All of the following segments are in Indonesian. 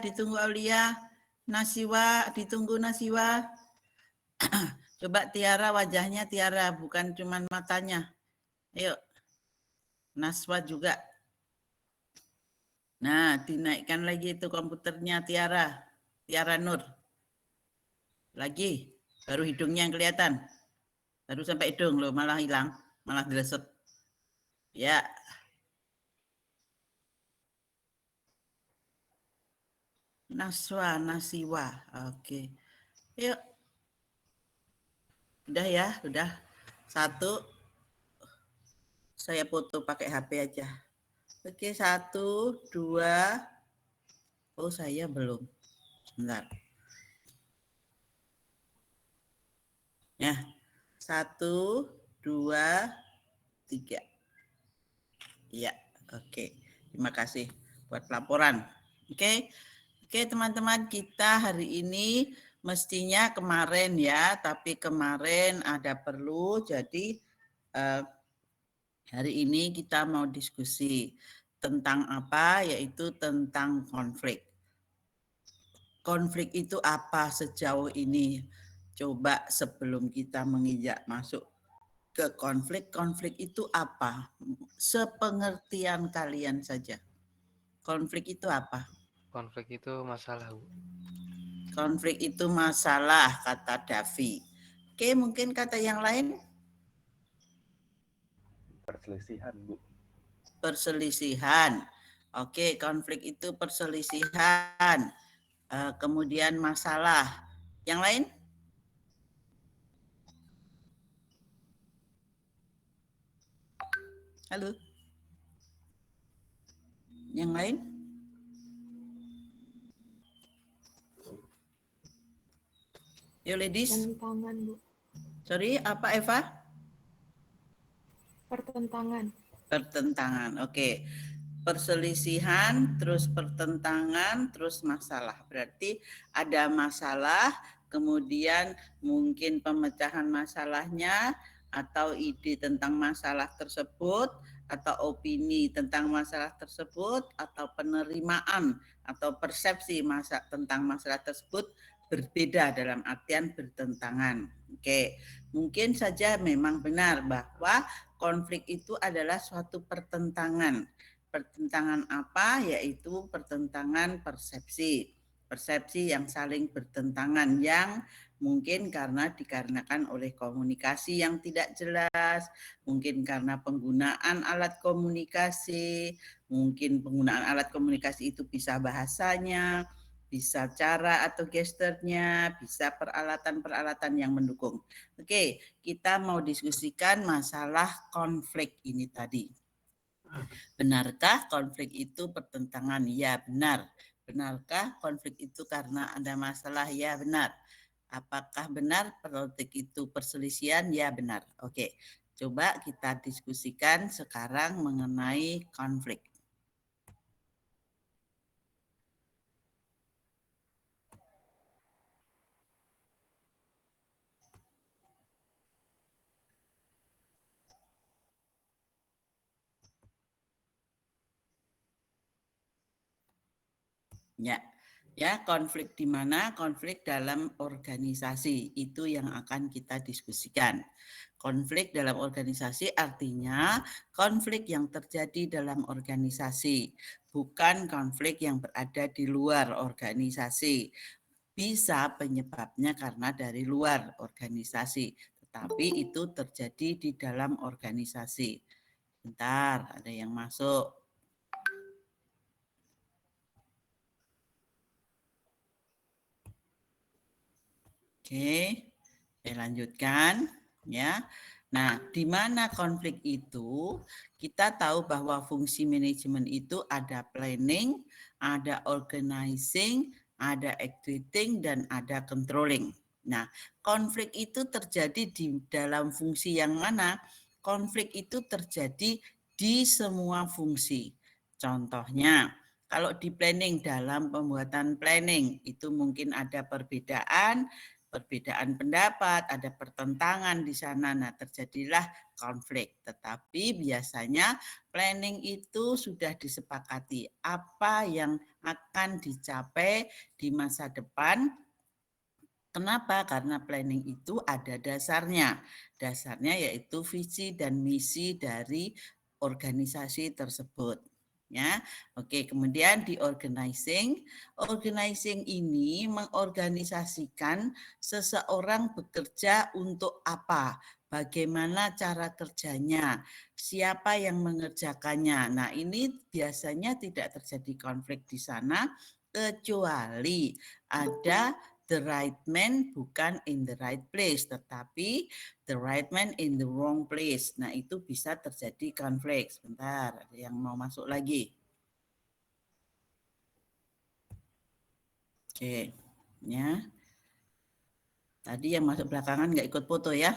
ditunggu Aulia. Nasiwa, ditunggu Nasiwa. Coba Tiara, wajahnya Tiara, bukan cuman matanya. Ayo, Naswa juga. Nah, dinaikkan lagi itu komputernya Tiara. Tiara Nur. Lagi, baru hidungnya yang kelihatan. Baru sampai hidung loh, malah hilang. Malah dileset. Ya. Naswa, Nasiwa. Oke. Yuk. Udah ya, udah. Satu. Saya foto pakai HP aja. Oke, 1, 2. Oh, saya belum. Bentar. Ya. 1, 2, 3. Iya, oke. Terima kasih buat laporan. Oke. Oke, teman-teman, kita hari ini mestinya kemarin ya, tapi kemarin ada perlu, jadi hari ini kita mau diskusi tentang apa, yaitu tentang konflik. Konflik itu apa sejauh ini? Coba sebelum kita menginjak masuk ke konflik, konflik itu apa? Sepengertian kalian saja. Konflik itu apa? Konflik itu masalah, Bu. Konflik itu masalah, kata Davi. Oke, mungkin kata yang lain? Perselisihan, Bu. Perselisihan. Oke, konflik itu perselisihan. Kemudian masalah. Yang lain? Halo? Yang lain? Yo ladies. Pertentangan, Bu. Sorry, apa Eva? Pertentangan. Pertentangan, oke. Perselisihan, terus pertentangan, terus masalah. Berarti ada masalah, kemudian mungkin pemecahan masalahnya, atau ide tentang masalah tersebut, atau opini tentang masalah tersebut, atau penerimaan atau persepsi tentang masalah tersebut berbeda dalam artian bertentangan. Oke, mungkin saja memang benar bahwa konflik itu adalah suatu pertentangan. Pertentangan apa? Yaitu pertentangan persepsi. Persepsi yang saling bertentangan, yang mungkin dikarenakan oleh komunikasi yang tidak jelas, mungkin karena penggunaan alat komunikasi, mungkin penggunaan alat komunikasi itu bisa bahasanya, bisa cara atau gesturnya, bisa peralatan-peralatan yang mendukung. Oke, kita mau diskusikan masalah konflik ini tadi. Benarkah konflik itu pertentangan? Ya, benar. Benarkah konflik itu karena ada masalah? Ya, benar. Apakah benar konflik itu perselisihan? Ya, benar. Oke, coba kita diskusikan sekarang mengenai konflik. Ya, konflik di mana? Konflik dalam organisasi, itu yang akan kita diskusikan. Konflik dalam organisasi artinya konflik yang terjadi dalam organisasi, bukan konflik yang berada di luar organisasi. Bisa penyebabnya karena dari luar organisasi, tetapi itu terjadi di dalam organisasi. Bentar, ada yang masuk. Oke, saya lanjutkan ya. Nah, di mana konflik itu? Kita tahu bahwa fungsi manajemen itu ada planning, ada organizing, ada executing, dan ada controlling. Nah, konflik itu terjadi di dalam fungsi yang mana? Konflik itu terjadi di semua fungsi. Contohnya, kalau di planning, dalam pembuatan planning itu mungkin ada perbedaan perbedaan pendapat, ada pertentangan di sana. Nah, terjadilah konflik. Tetapi biasanya planning itu sudah disepakati apa yang akan dicapai di masa depan. Kenapa? Karena planning itu ada dasarnya. Dasarnya yaitu visi dan misi dari organisasi tersebut. Ya, oke. Kemudian di organizing, organizing ini mengorganisasikan seseorang bekerja untuk apa, bagaimana cara kerjanya, siapa yang mengerjakannya. Nah, ini biasanya tidak terjadi konflik di sana kecuali ada the right man bukan in the right place, tetapi the right man in the wrong place. Nah, itu bisa terjadi konflik. Sebentar, ada yang mau masuk lagi. Oke, ya. Tadi yang masuk belakangan nggak ikut foto ya.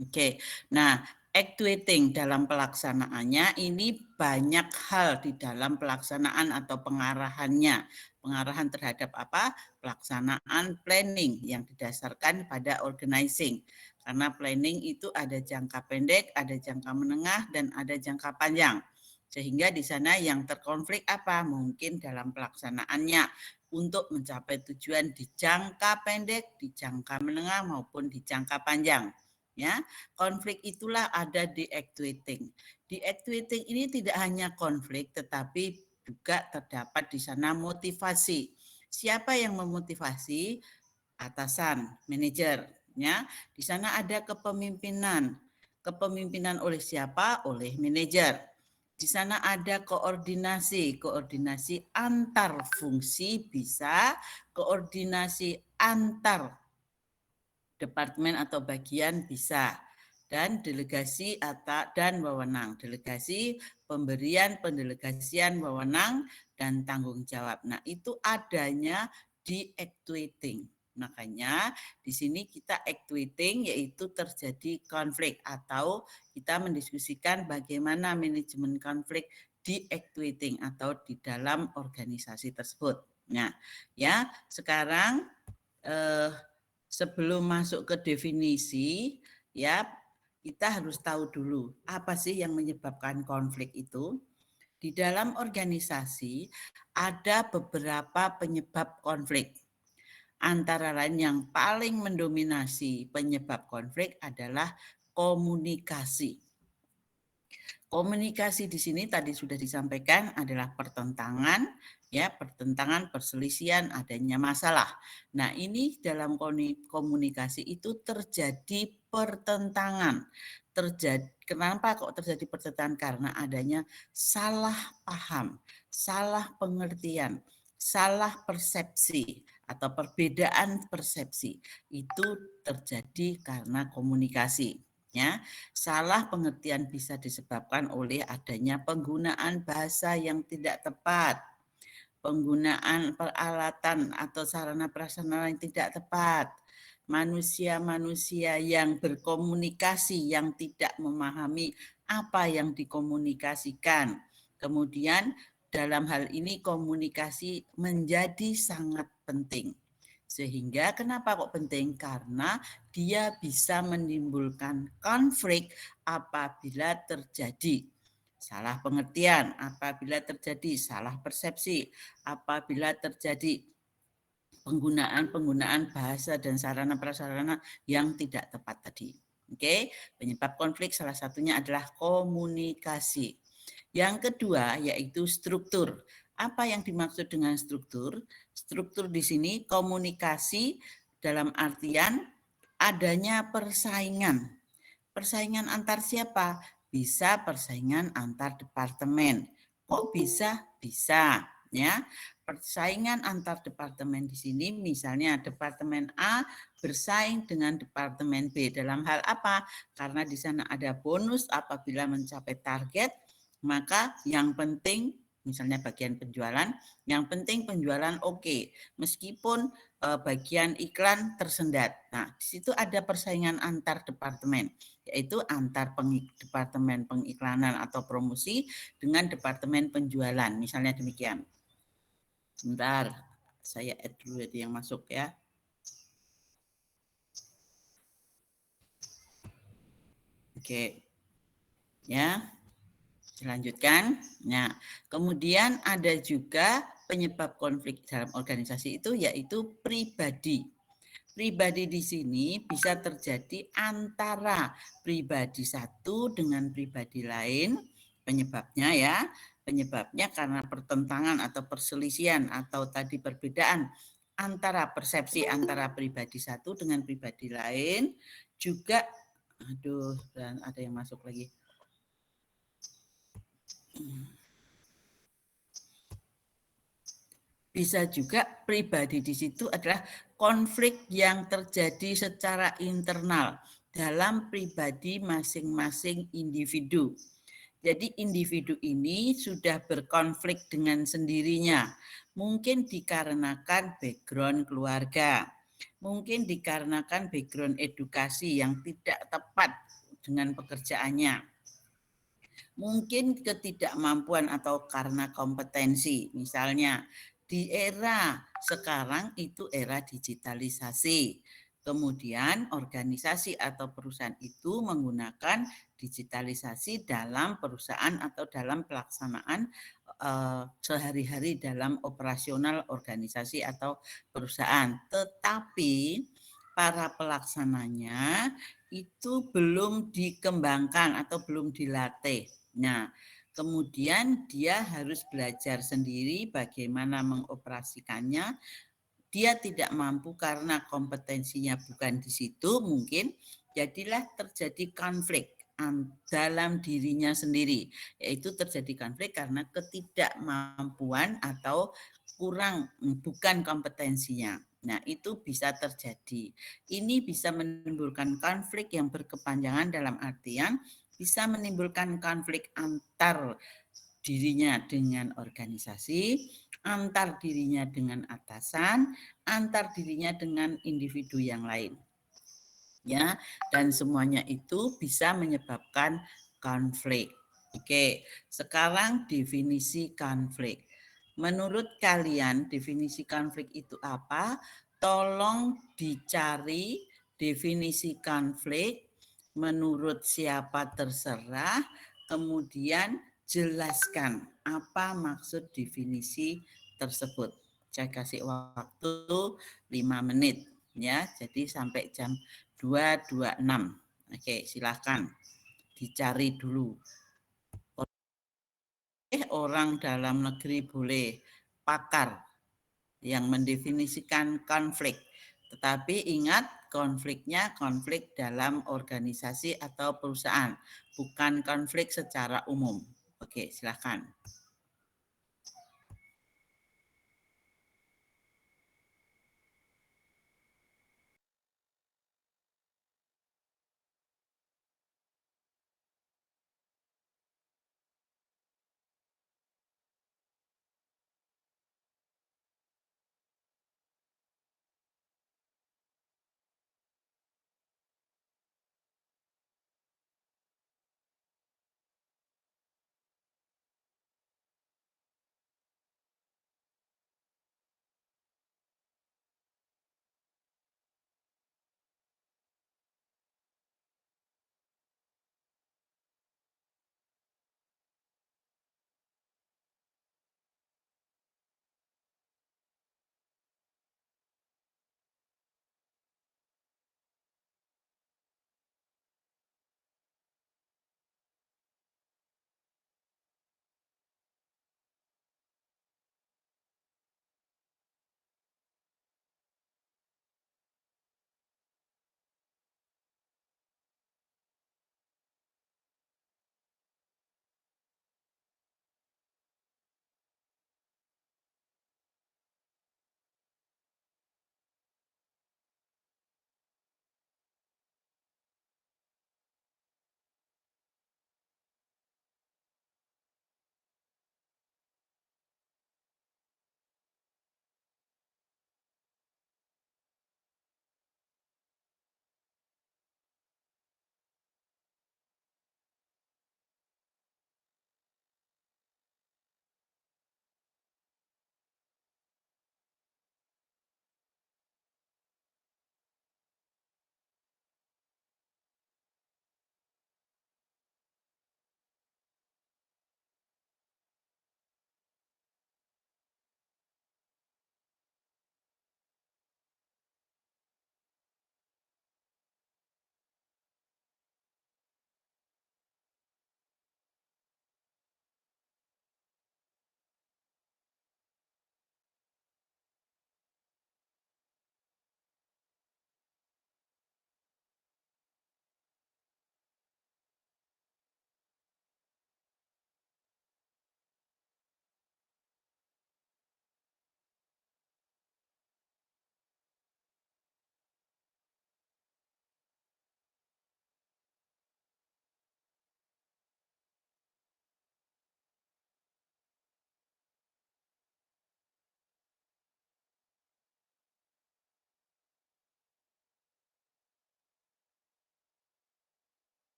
Oke, nah actuating dalam pelaksanaannya ini banyak hal di dalam pelaksanaan atau pengarahannya. Pengarahan terhadap apa? Pelaksanaan planning yang didasarkan pada organizing. Karena planning itu ada jangka pendek, ada jangka menengah, dan ada jangka panjang. Sehingga di sana yang terkonflik apa? Mungkin dalam pelaksanaannya untuk mencapai tujuan di jangka pendek, di jangka menengah, maupun di jangka panjang. Ya, konflik itulah ada di actuating. Di actuating ini tidak hanya konflik, tetapi juga terdapat di sana motivasi. Siapa yang memotivasi? Atasan, manajer. Ya, di sana ada kepemimpinan. Kepemimpinan oleh siapa? Oleh manajer. Di sana ada koordinasi, koordinasi antar fungsi bisa, koordinasi antar departemen atau bagian bisa, dan delegasi dan wewenang. Delegasi, pemberian, pendelegasian wewenang, dan tanggung jawab. Nah, itu adanya di actuating. Makanya di sini kita actuating yaitu terjadi konflik atau kita mendiskusikan bagaimana manajemen konflik di actuating atau di dalam organisasi tersebut. Nah, ya, sekarang sebelum masuk ke definisi, ya kita harus tahu dulu apa sih yang menyebabkan konflik itu. Di dalam organisasi ada beberapa penyebab konflik. Antara lain yang paling mendominasi penyebab konflik adalah komunikasi. Komunikasi di sini tadi sudah disampaikan adalah pertentangan, ya, pertentangan, perselisihan, adanya masalah. Nah, ini dalam komunikasi itu terjadi pertentangan. Kenapa kok terjadi pertentangan? Karena adanya salah paham, salah pengertian, salah persepsi atau perbedaan persepsi. Itu terjadi karena komunikasi. Ya, salah pengertian bisa disebabkan oleh adanya penggunaan bahasa yang tidak tepat, penggunaan peralatan atau sarana prasarana yang tidak tepat, manusia-manusia yang berkomunikasi yang tidak memahami apa yang dikomunikasikan. Kemudian dalam hal ini komunikasi menjadi sangat penting. Sehingga kenapa kok penting? Karena dia bisa menimbulkan konflik apabila terjadi salah pengertian, apabila terjadi salah persepsi, apabila terjadi penggunaan bahasa dan sarana prasarana yang tidak tepat tadi. Oke, penyebab konflik salah satunya adalah komunikasi. Yang kedua yaitu struktur. Apa yang dimaksud dengan struktur? Struktur di sini komunikasi dalam artian adanya persaingan. Persaingan antar siapa? Bisa persaingan antar departemen. Kok bisa? Bisa, ya. Persaingan antar departemen di sini misalnya departemen A bersaing dengan departemen B dalam hal apa? Karena di sana ada bonus apabila mencapai target, maka yang penting misalnya bagian penjualan, yang penting penjualan oke, meskipun bagian iklan tersendat. Nah, di situ ada persaingan antar departemen, yaitu antar departemen pengiklanan atau promosi dengan departemen penjualan, misalnya demikian. Sebentar, saya add dulu yang masuk ya. Oke. Ya. Dilanjutkan. Nah, kemudian ada juga penyebab konflik dalam organisasi itu yaitu pribadi. Pribadi di sini bisa terjadi antara pribadi satu dengan pribadi lain. Penyebabnya ya, penyebabnya karena pertentangan atau perselisihan atau tadi perbedaan antara persepsi antara pribadi satu dengan pribadi lain. Juga, aduh, dan ada yang masuk lagi. Bisa juga pribadi di situ adalah konflik yang terjadi secara internal dalam pribadi masing-masing individu. Jadi individu ini sudah berkonflik dengan sendirinya. Mungkin dikarenakan background keluarga. Mungkin dikarenakan background edukasi yang tidak tepat dengan pekerjaannya. Mungkin ketidakmampuan atau karena kompetensi. Misalnya di era sekarang itu era digitalisasi. Kemudian organisasi atau perusahaan itu menggunakan digitalisasi dalam perusahaan atau dalam pelaksanaan sehari-hari dalam operasional organisasi atau perusahaan. Tetapi para pelaksananya itu belum dikembangkan atau belum dilatih. Nah, kemudian dia harus belajar sendiri bagaimana mengoperasikannya. Dia tidak mampu karena kompetensinya bukan di situ, mungkin jadilah terjadi konflik dalam dirinya sendiri, yaitu terjadi konflik karena ketidakmampuan atau kurang bukan kompetensinya. Nah, itu bisa terjadi. Ini bisa menimbulkan konflik yang berkepanjangan dalam artian bisa menimbulkan konflik antar dirinya dengan organisasi, antar dirinya dengan atasan, antar dirinya dengan individu yang lain. Ya, dan semuanya itu bisa menyebabkan konflik. Oke, sekarang definisi konflik. Menurut kalian definisi konflik itu apa? Tolong dicari definisi konflik menurut siapa terserah, kemudian jelaskan apa maksud definisi tersebut. Saya kasih waktu 5 menit ya. Jadi sampai jam 2.26. Oke, silakan dicari dulu. Orang dalam negeri boleh pakar yang mendefinisikan konflik. Tetapi ingat konfliknya konflik dalam organisasi atau perusahaan, bukan konflik secara umum. Oke, silakan.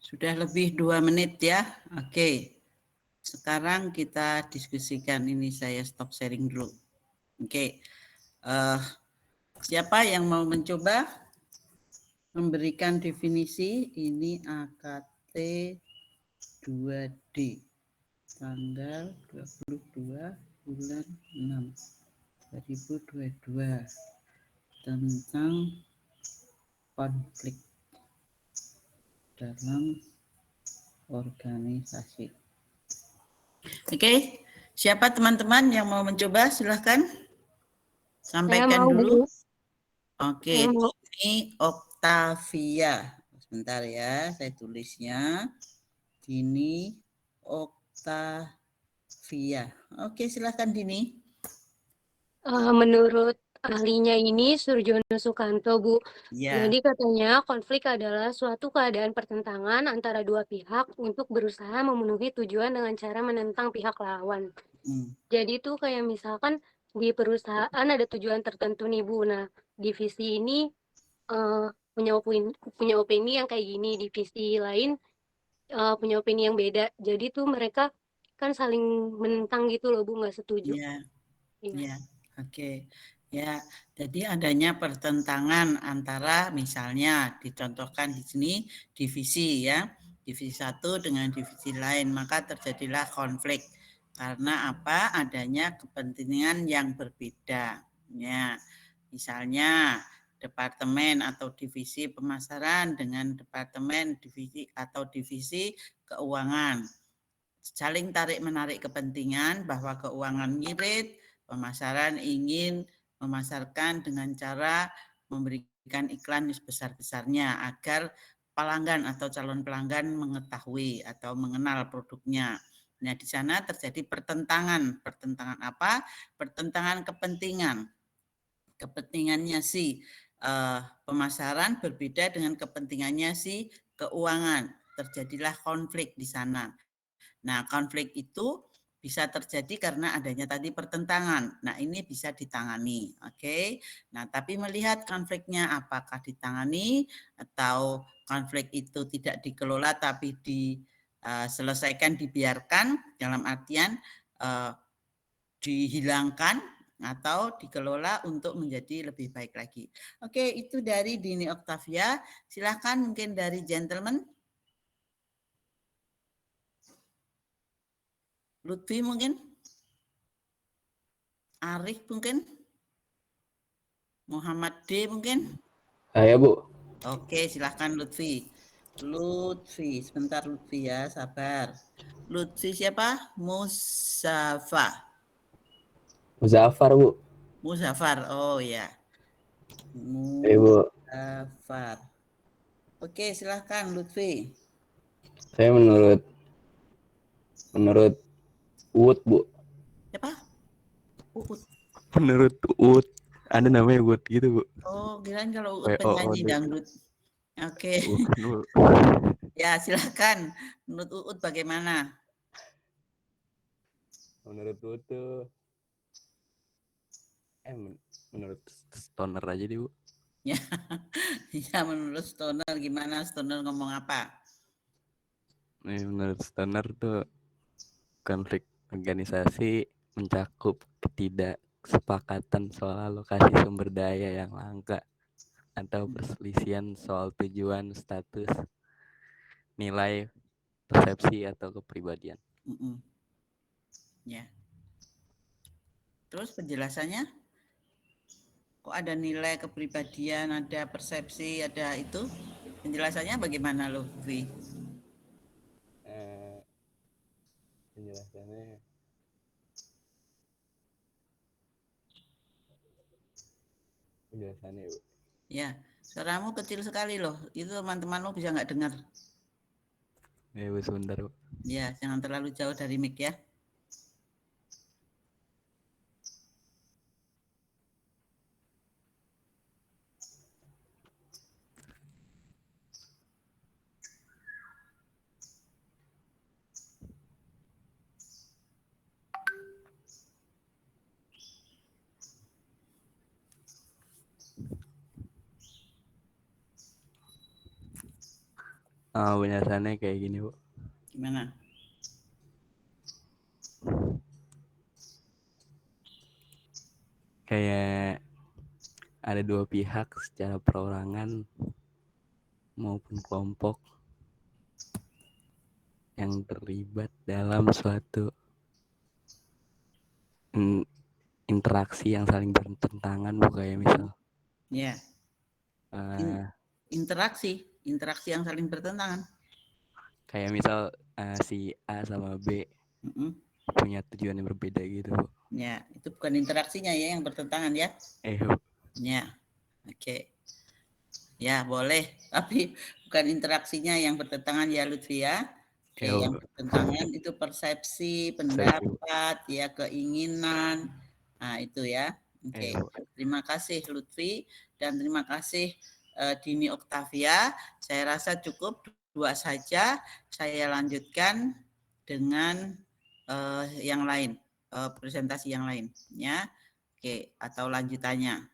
Sudah lebih 2 menit ya. Oke. Sekarang kita diskusikan. Ini saya stop sharing dulu. Oke. Siapa yang mau mencoba memberikan definisi? Ini AKT 2D. Tanggal 22 bulan 6 2022 tentang konflik dalam organisasi. Oke, siapa teman-teman yang mau mencoba? Silahkan Saya sampaikan mau, dulu. Bu. Oke, Saya mau. ini Octavia. Sebentar ya, saya tulisnya. Dini Octavia. Oke, silahkan Dini. Menurut ahlinya ini Surjono Sukanto, Bu. Ya. Jadi katanya konflik adalah suatu keadaan pertentangan antara dua pihak untuk berusaha memenuhi tujuan dengan cara menentang pihak lawan. Jadi itu kayak misalkan di perusahaan ada tujuan tertentu nih, Bu. Nah, divisi ini punya opini yang kayak gini, divisi lain punya opini yang beda. Jadi tuh mereka kan saling menentang gitu loh, Bu, nggak setuju. Ya. Iya. Ya, oke. Ya, jadi adanya pertentangan antara misalnya dicontohkan di sini divisi ya, divisi satu dengan divisi lain, maka terjadilah konflik. Karena apa? Adanya kepentingan yang berbeda. Ya, misalnya departemen atau divisi pemasaran dengan departemen divisi atau divisi keuangan. Saling tarik-menarik kepentingan bahwa keuangan ngirit, pemasaran ingin memasarkan dengan cara memberikan iklan sebesar-besarnya agar pelanggan atau calon pelanggan mengetahui atau mengenal produknya. Nah, di sana terjadi pertentangan. Pertentangan apa? Pertentangan kepentingan. Kepentingannya si pemasaran berbeda dengan kepentingannya si keuangan. Terjadilah konflik di sana. Nah, konflik itu bisa terjadi karena adanya tadi pertentangan. Nah, ini bisa ditangani. Oke. Nah, tapi melihat konfliknya apakah ditangani atau konflik itu tidak dikelola tapi diselesaikan, dibiarkan dalam artian dihilangkan atau dikelola untuk menjadi lebih baik lagi. Oke, itu dari Dini Octavia. Silakan mungkin dari gentleman. Lutfi mungkin? Arif mungkin? Muhammad D mungkin? Ya Bu. Oke, silahkan Lutfi. Lutfi, sebentar Lutfi ya, sabar. Lutfi siapa? Musafa. Muzaffar Bu. Musafar, oh ya. Bu. Musafar. Oke, silahkan Lutfi. Saya menurut Uut Bu. Siapa? Uut. Menurut Uut. Ada namanya Uut gitu Bu. Oh, kirain kalau Uut penyanyi dangdut. Oke. Bukan Bu. Ya, silahkan. Menurut Uut bagaimana? Menurut Uut tuh menurut stoner aja deh Bu. Ya, ya menurut Stoner gimana? Stoner ngomong apa? Menurut stoner tuh konflik organisasi mencakup ketidaksepakatan soal alokasi sumber daya yang langka atau perselisihan soal tujuan, status, nilai, persepsi atau kepribadian. Ya. Terus penjelasannya? Kok ada nilai kepribadian, ada persepsi, ada itu? Penjelasannya bagaimana loh, Vi? Penjelasannya Bu. Ya, suaramu kecil sekali loh. Itu teman-temanmu bisa nggak dengar? Ya Bu, sebentar Bu. Ya, jangan terlalu jauh dari mic ya. Penjelasannya kayak gini, Bu. Gimana? Kayak ada dua pihak secara perorangan maupun kelompok yang terlibat dalam suatu interaksi yang saling bertentangan, Bu, kayak misal Ya. Interaksi yang saling bertentangan. Kayak misal si A sama B punya tujuan yang berbeda gitu, Bu. Ya, itu bukan interaksinya ya yang bertentangan ya. Bu. Ya, oke. Ya, boleh. Tapi bukan interaksinya yang bertentangan ya, Lutfi ya. Oke, yang bertentangan itu persepsi, pendapat, ya, keinginan. Nah, itu ya. Oke. Terima kasih Lutfi dan terima kasih Dini Oktavia. Saya rasa cukup 2 saja. Saya lanjutkan dengan yang lain, presentasi yang lain ya. Oke, atau lanjutannya.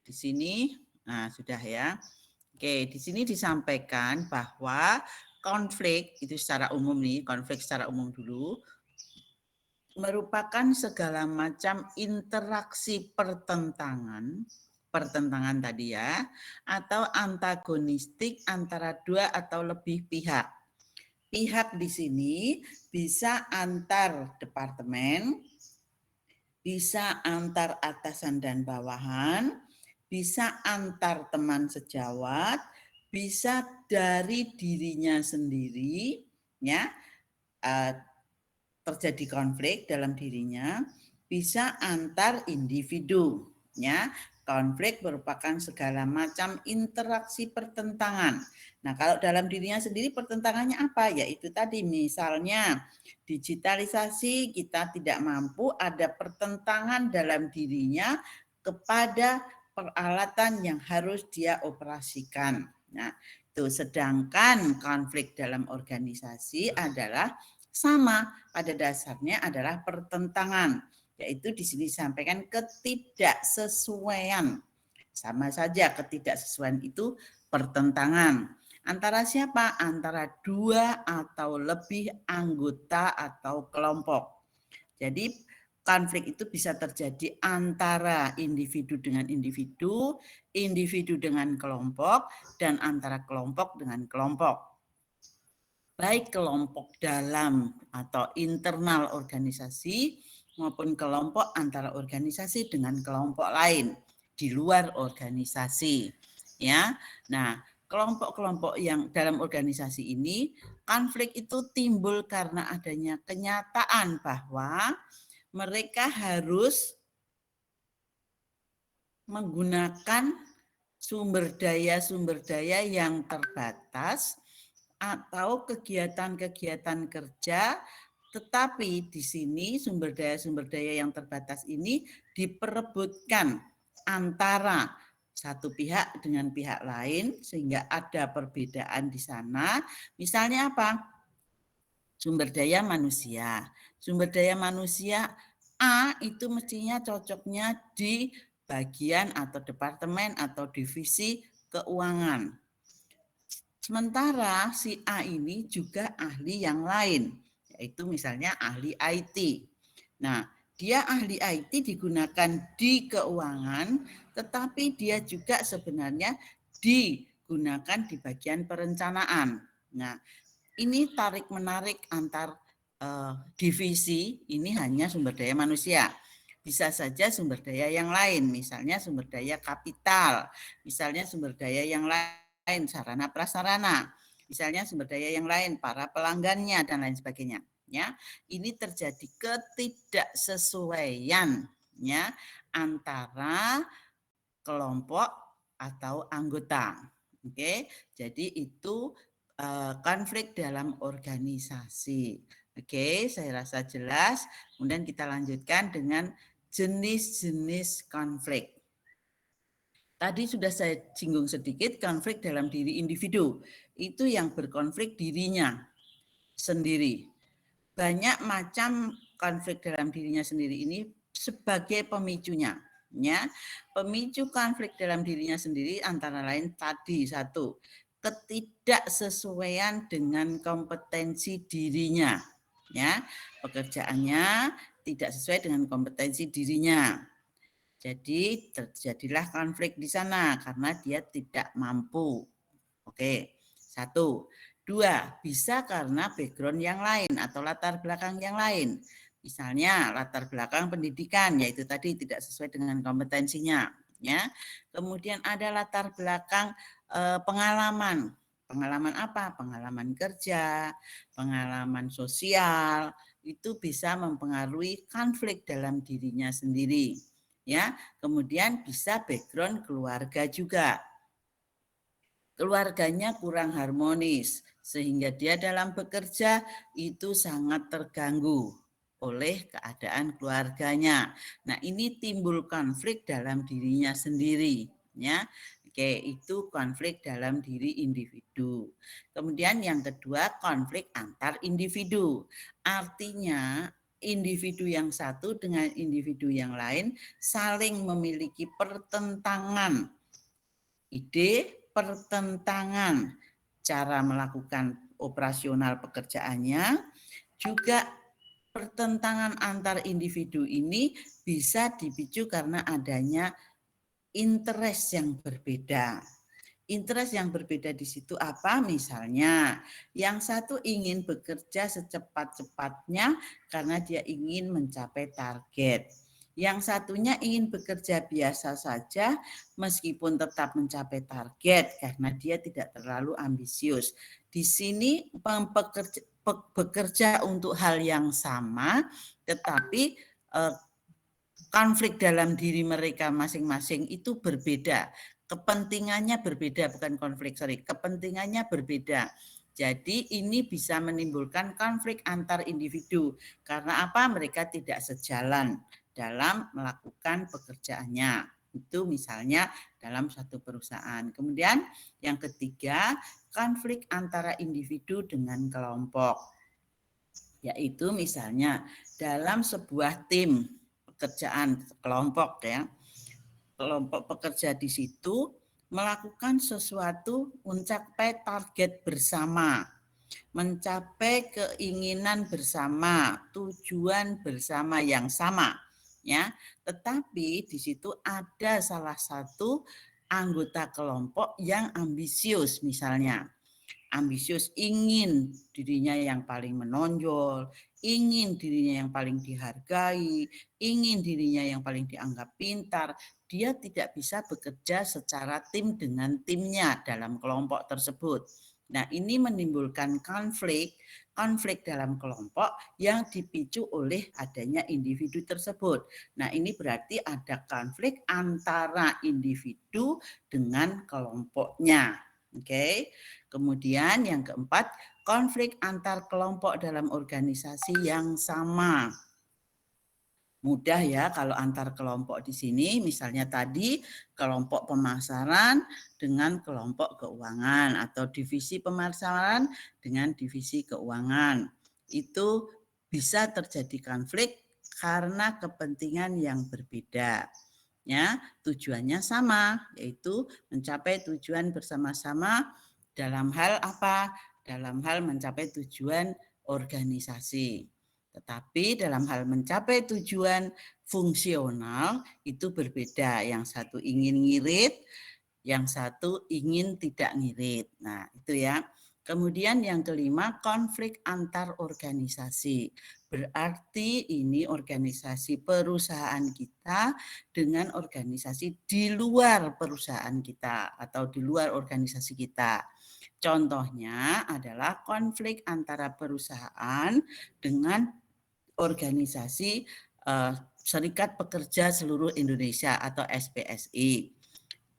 Di sini sudah ya. Oke, di sini disampaikan bahwa konflik itu secara umum nih, konflik secara umum dulu merupakan segala macam interaksi pertentangan tadi ya, atau antagonistik antara dua atau lebih pihak. Pihak di sini bisa antar departemen, bisa antar atasan dan bawahan, bisa antar teman sejawat, bisa dari dirinya sendiri, ya, terjadi konflik dalam dirinya, bisa antar individu, ya. Konflik merupakan segala macam interaksi pertentangan. Nah, kalau dalam dirinya sendiri pertentangannya apa? Yaitu tadi misalnya digitalisasi kita tidak mampu, ada pertentangan dalam dirinya kepada peralatan yang harus dia operasikan. Nah, itu sedangkan konflik dalam organisasi adalah sama, pada dasarnya adalah pertentangan, yaitu di sini disampaikan ketidaksesuaian. Sama saja ketidaksesuaian itu pertentangan. Antara siapa? Antara dua atau lebih anggota atau kelompok. Jadi konflik itu bisa terjadi antara individu dengan individu, individu dengan kelompok, dan antara kelompok dengan kelompok. Baik kelompok dalam atau internal organisasi maupun kelompok antara organisasi dengan kelompok lain di luar organisasi. Ya, nah kelompok-kelompok yang dalam organisasi ini konflik itu timbul karena adanya kenyataan bahwa mereka harus menggunakan sumber daya yang terbatas atau kegiatan-kegiatan kerja, tetapi di sini sumber daya yang terbatas ini diperebutkan antara satu pihak dengan pihak lain sehingga ada perbedaan di sana. Misalnya apa? Sumber daya manusia. Sumber daya manusia A itu mestinya cocoknya di bagian atau departemen atau divisi keuangan. Sementara si A ini juga ahli yang lain, yaitu misalnya ahli IT. Nah, dia ahli IT digunakan di keuangan, tetapi dia juga sebenarnya digunakan di bagian perencanaan. Nah, ini tarik-menarik antar divisi, ini hanya sumber daya manusia. Bisa saja sumber daya yang lain, misalnya sumber daya kapital, misalnya sumber daya yang lain, sarana prasarana, misalnya sumber daya yang lain, para pelanggannya dan lain sebagainya. Ya, ini terjadi ketidaksesuaian ya antara kelompok atau anggota. Oke, jadi itu konflik dalam organisasi. Oke, saya rasa jelas. Kemudian kita lanjutkan dengan jenis-jenis konflik. Tadi sudah saya singgung sedikit konflik dalam diri individu. Itu yang berkonflik dirinya sendiri. Banyak macam konflik dalam dirinya sendiri ini sebagai pemicunya. Ya, pemicu konflik dalam dirinya sendiri antara lain tadi satu, ketidaksesuaian dengan kompetensi dirinya, ya, pekerjaannya tidak sesuai dengan kompetensi dirinya. Jadi terjadilah konflik di sana karena dia tidak mampu. Oke, 1. 2, bisa karena background yang lain atau latar belakang yang lain. Misalnya latar belakang pendidikan, yaitu tadi tidak sesuai dengan kompetensinya. Ya, kemudian ada latar belakang pengalaman. Pengalaman apa? Pengalaman kerja, pengalaman sosial, itu bisa mempengaruhi konflik dalam dirinya sendiri. Ya, kemudian bisa background keluarga juga. Keluarganya kurang harmonis sehingga dia dalam bekerja itu sangat terganggu oleh keadaan keluarganya. Nah, ini timbul konflik dalam dirinya sendiri, ya. Oke, itu konflik dalam diri individu. Kemudian yang kedua, konflik antar individu. Artinya individu yang satu dengan individu yang lain saling memiliki pertentangan ide, pertentangan cara melakukan operasional pekerjaannya, juga pertentangan antar individu ini bisa dipicu karena adanya interest yang berbeda. Interest yang berbeda di situ apa? Misalnya, yang satu ingin bekerja secepat-cepatnya karena dia ingin mencapai target. Yang satunya ingin bekerja biasa saja meskipun tetap mencapai target karena dia tidak terlalu ambisius. Di sini bekerja untuk hal yang sama, tetapi konflik dalam diri mereka masing-masing itu berbeda. Kepentingannya berbeda, bukan konflik, kepentingannya berbeda. Jadi ini bisa menimbulkan konflik antar individu. Karena apa? Mereka tidak sejalan dalam melakukan pekerjaannya. Itu misalnya dalam satu perusahaan. Kemudian yang ketiga, konflik antara individu dengan kelompok. Yaitu misalnya dalam sebuah tim pekerjaan kelompok, ya. Kelompok pekerja di situ melakukan sesuatu mencapai target bersama, mencapai keinginan bersama, tujuan bersama yang sama, ya. Tetapi di situ ada salah satu anggota kelompok yang ambisius misalnya. Ambisius ingin dirinya yang paling menonjol, ingin dirinya yang paling dihargai, ingin dirinya yang paling dianggap pintar. Dia tidak bisa bekerja secara tim dengan timnya dalam kelompok tersebut. Nah, ini menimbulkan konflik dalam kelompok yang dipicu oleh adanya individu tersebut. Nah, ini berarti ada konflik antara individu dengan kelompoknya. Oke. Kemudian yang keempat, konflik antar kelompok dalam organisasi yang sama. Mudah ya kalau antar kelompok di sini, misalnya tadi kelompok pemasaran dengan kelompok keuangan atau divisi pemasaran dengan divisi keuangan. Itu bisa terjadi konflik karena kepentingan yang berbeda. Ya, tujuannya sama, yaitu mencapai tujuan bersama-sama dalam hal apa? Dalam hal mencapai tujuan organisasi. Tetapi dalam hal mencapai tujuan fungsional itu berbeda. Yang satu ingin ngirit, yang satu ingin tidak ngirit. Nah, itu ya. Kemudian yang kelima, konflik antar organisasi. Berarti ini organisasi perusahaan kita dengan organisasi di luar perusahaan kita atau di luar organisasi kita. Contohnya adalah konflik antara perusahaan dengan organisasi Serikat Pekerja Seluruh Indonesia atau SPSI.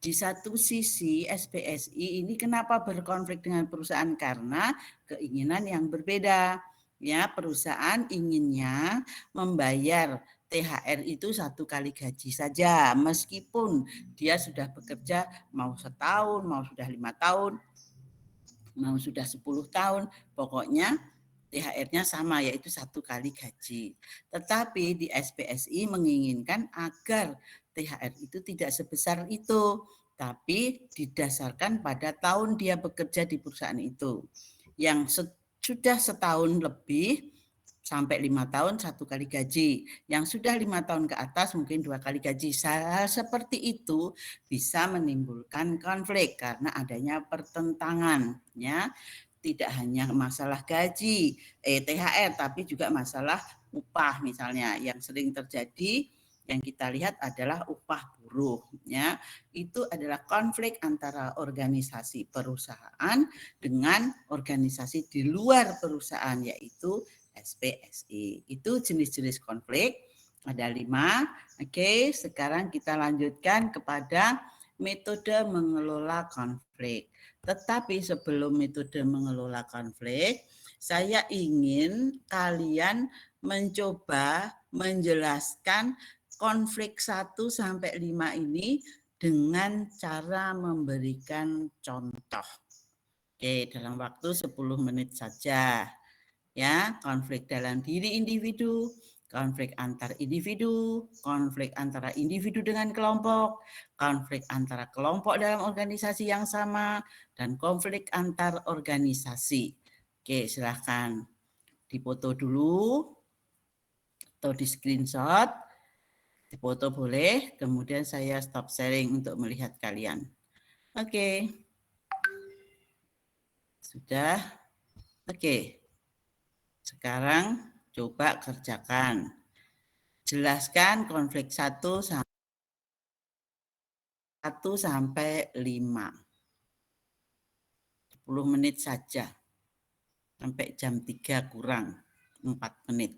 Di satu sisi SPSI ini kenapa berkonflik dengan perusahaan? Karena keinginan yang berbeda. Ya, perusahaan inginnya membayar THR itu 1 kali gaji saja, meskipun dia sudah bekerja mau setahun, mau sudah 5 tahun, mau sudah 10 tahun, pokoknya THR-nya sama, yaitu 1 kali gaji. Tetapi di SPSI menginginkan agar THR itu tidak sebesar itu, tapi didasarkan pada tahun dia bekerja di perusahaan itu. Yang sudah setahun lebih sampai 5 tahun 1 kali gaji. Yang sudah 5 tahun ke atas mungkin 2 kali gaji. Hal seperti itu bisa menimbulkan konflik karena adanya pertentangan, ya. Tidak hanya masalah gaji, THR, tapi juga masalah upah misalnya. Yang sering terjadi yang kita lihat adalah upah buruh, ya. Itu adalah konflik antara organisasi perusahaan dengan organisasi di luar perusahaan, yaitu SPSI. Itu jenis-jenis konflik, ada 5. Oke, sekarang kita lanjutkan kepada metode mengelola konflik. Tetapi sebelum metode mengelola konflik, saya ingin kalian mencoba menjelaskan konflik 1 sampai 5 ini dengan cara memberikan contoh. Oke, dalam waktu 10 menit saja. Ya, konflik dalam diri individu, konflik antar individu, konflik antara individu dengan kelompok, konflik antara kelompok dalam organisasi yang sama, dan konflik antar organisasi. Oke, silahkan dipoto dulu atau di screenshot, dipoto boleh, kemudian saya stop sharing untuk melihat kalian. Oke, sudah. Oke. Sekarang coba kerjakan. Jelaskan konflik 1 sampai 5. 10 menit saja. Sampai jam 3 kurang 4 menit.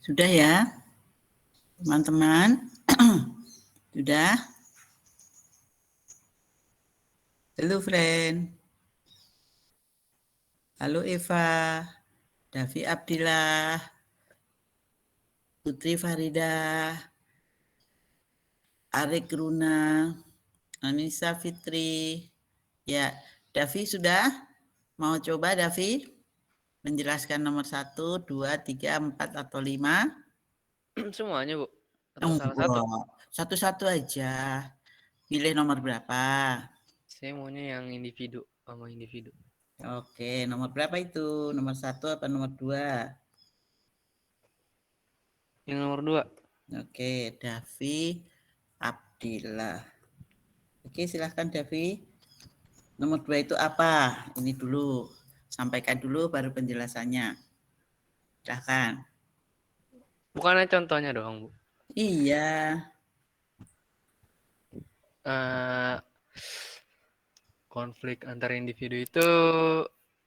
Sudah ya, teman-teman? Sudah? Halo, friend. Halo, Eva. Davi Abdillah. Putri Faridah. Arik Runa. Anissa Fitri. Ya, Davi sudah? Mau coba, Davi? Menjelaskan nomor 1, 2, 3, 4, atau 5? Semuanya, Bu? Atau salah satu? Satu-satu aja. Pilih nomor berapa? Saya maunya yang individu, sama individu. Oke, nomor berapa itu? Nomor 1 apa nomor 2? Yang nomor 2. Oke, Davi Abdillah. Oke, silahkan Davi. Nomor 2 itu apa? Ini dulu. Sampaikan dulu baru penjelasannya. Silahkan. Bukannya contohnya doang, Bu? Iya. Konflik antar individu itu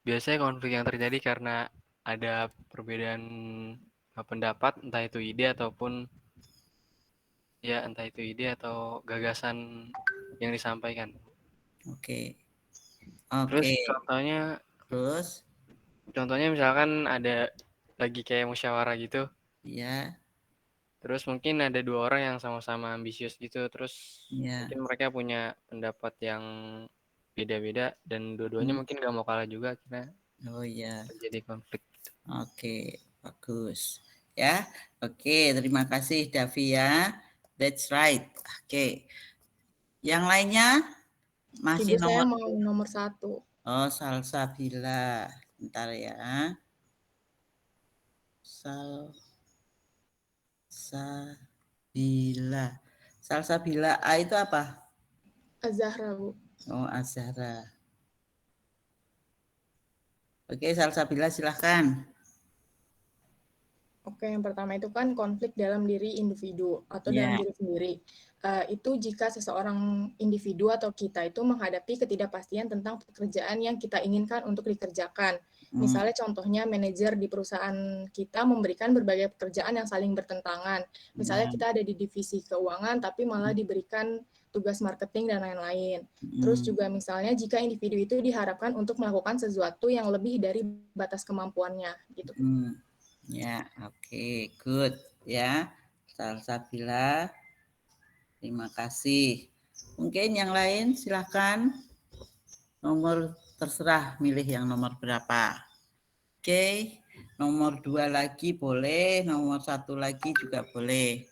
biasanya konflik yang terjadi karena ada perbedaan pendapat, entah itu ide ataupun entah itu ide atau gagasan yang disampaikan. Oke. Terus Terus? Contohnya misalkan ada lagi kayak musyawarah gitu. Iya. Terus mungkin ada 2 orang yang sama-sama ambisius gitu. Terus mungkin mereka punya pendapat yang beda-beda dan dua-duanya mungkin gak mau kalah juga akhirnya. Oh iya. Terjadi konflik. Oke, bagus. Ya, oke, terima kasih Davi ya. That's right. Oke. Yang lainnya masih Ibu, saya mau nomor 1. Oh, Salsabila. Bentar ya. Salsabila. Salsabila A itu apa? Az-Zahra, Bu. Oh, Az-Zahra. Oke, Salsabila silahkan. Oke, yang pertama itu kan konflik dalam diri individu atau dalam diri sendiri. Itu jika seseorang individu atau kita itu menghadapi ketidakpastian tentang pekerjaan yang kita inginkan untuk dikerjakan. Misalnya contohnya manajer di perusahaan kita memberikan berbagai pekerjaan yang saling bertentangan. Misalnya kita ada di divisi keuangan tapi malah diberikan tugas marketing dan lain-lain. Terus juga misalnya jika individu itu diharapkan untuk melakukan sesuatu yang lebih dari batas kemampuannya gitu. Ya, oke, good ya. Salsabila. Terima kasih. Mungkin yang lain silahkan. Nomor terserah milih yang nomor berapa. Oke, nomor 2 lagi boleh, nomor 1 lagi juga boleh.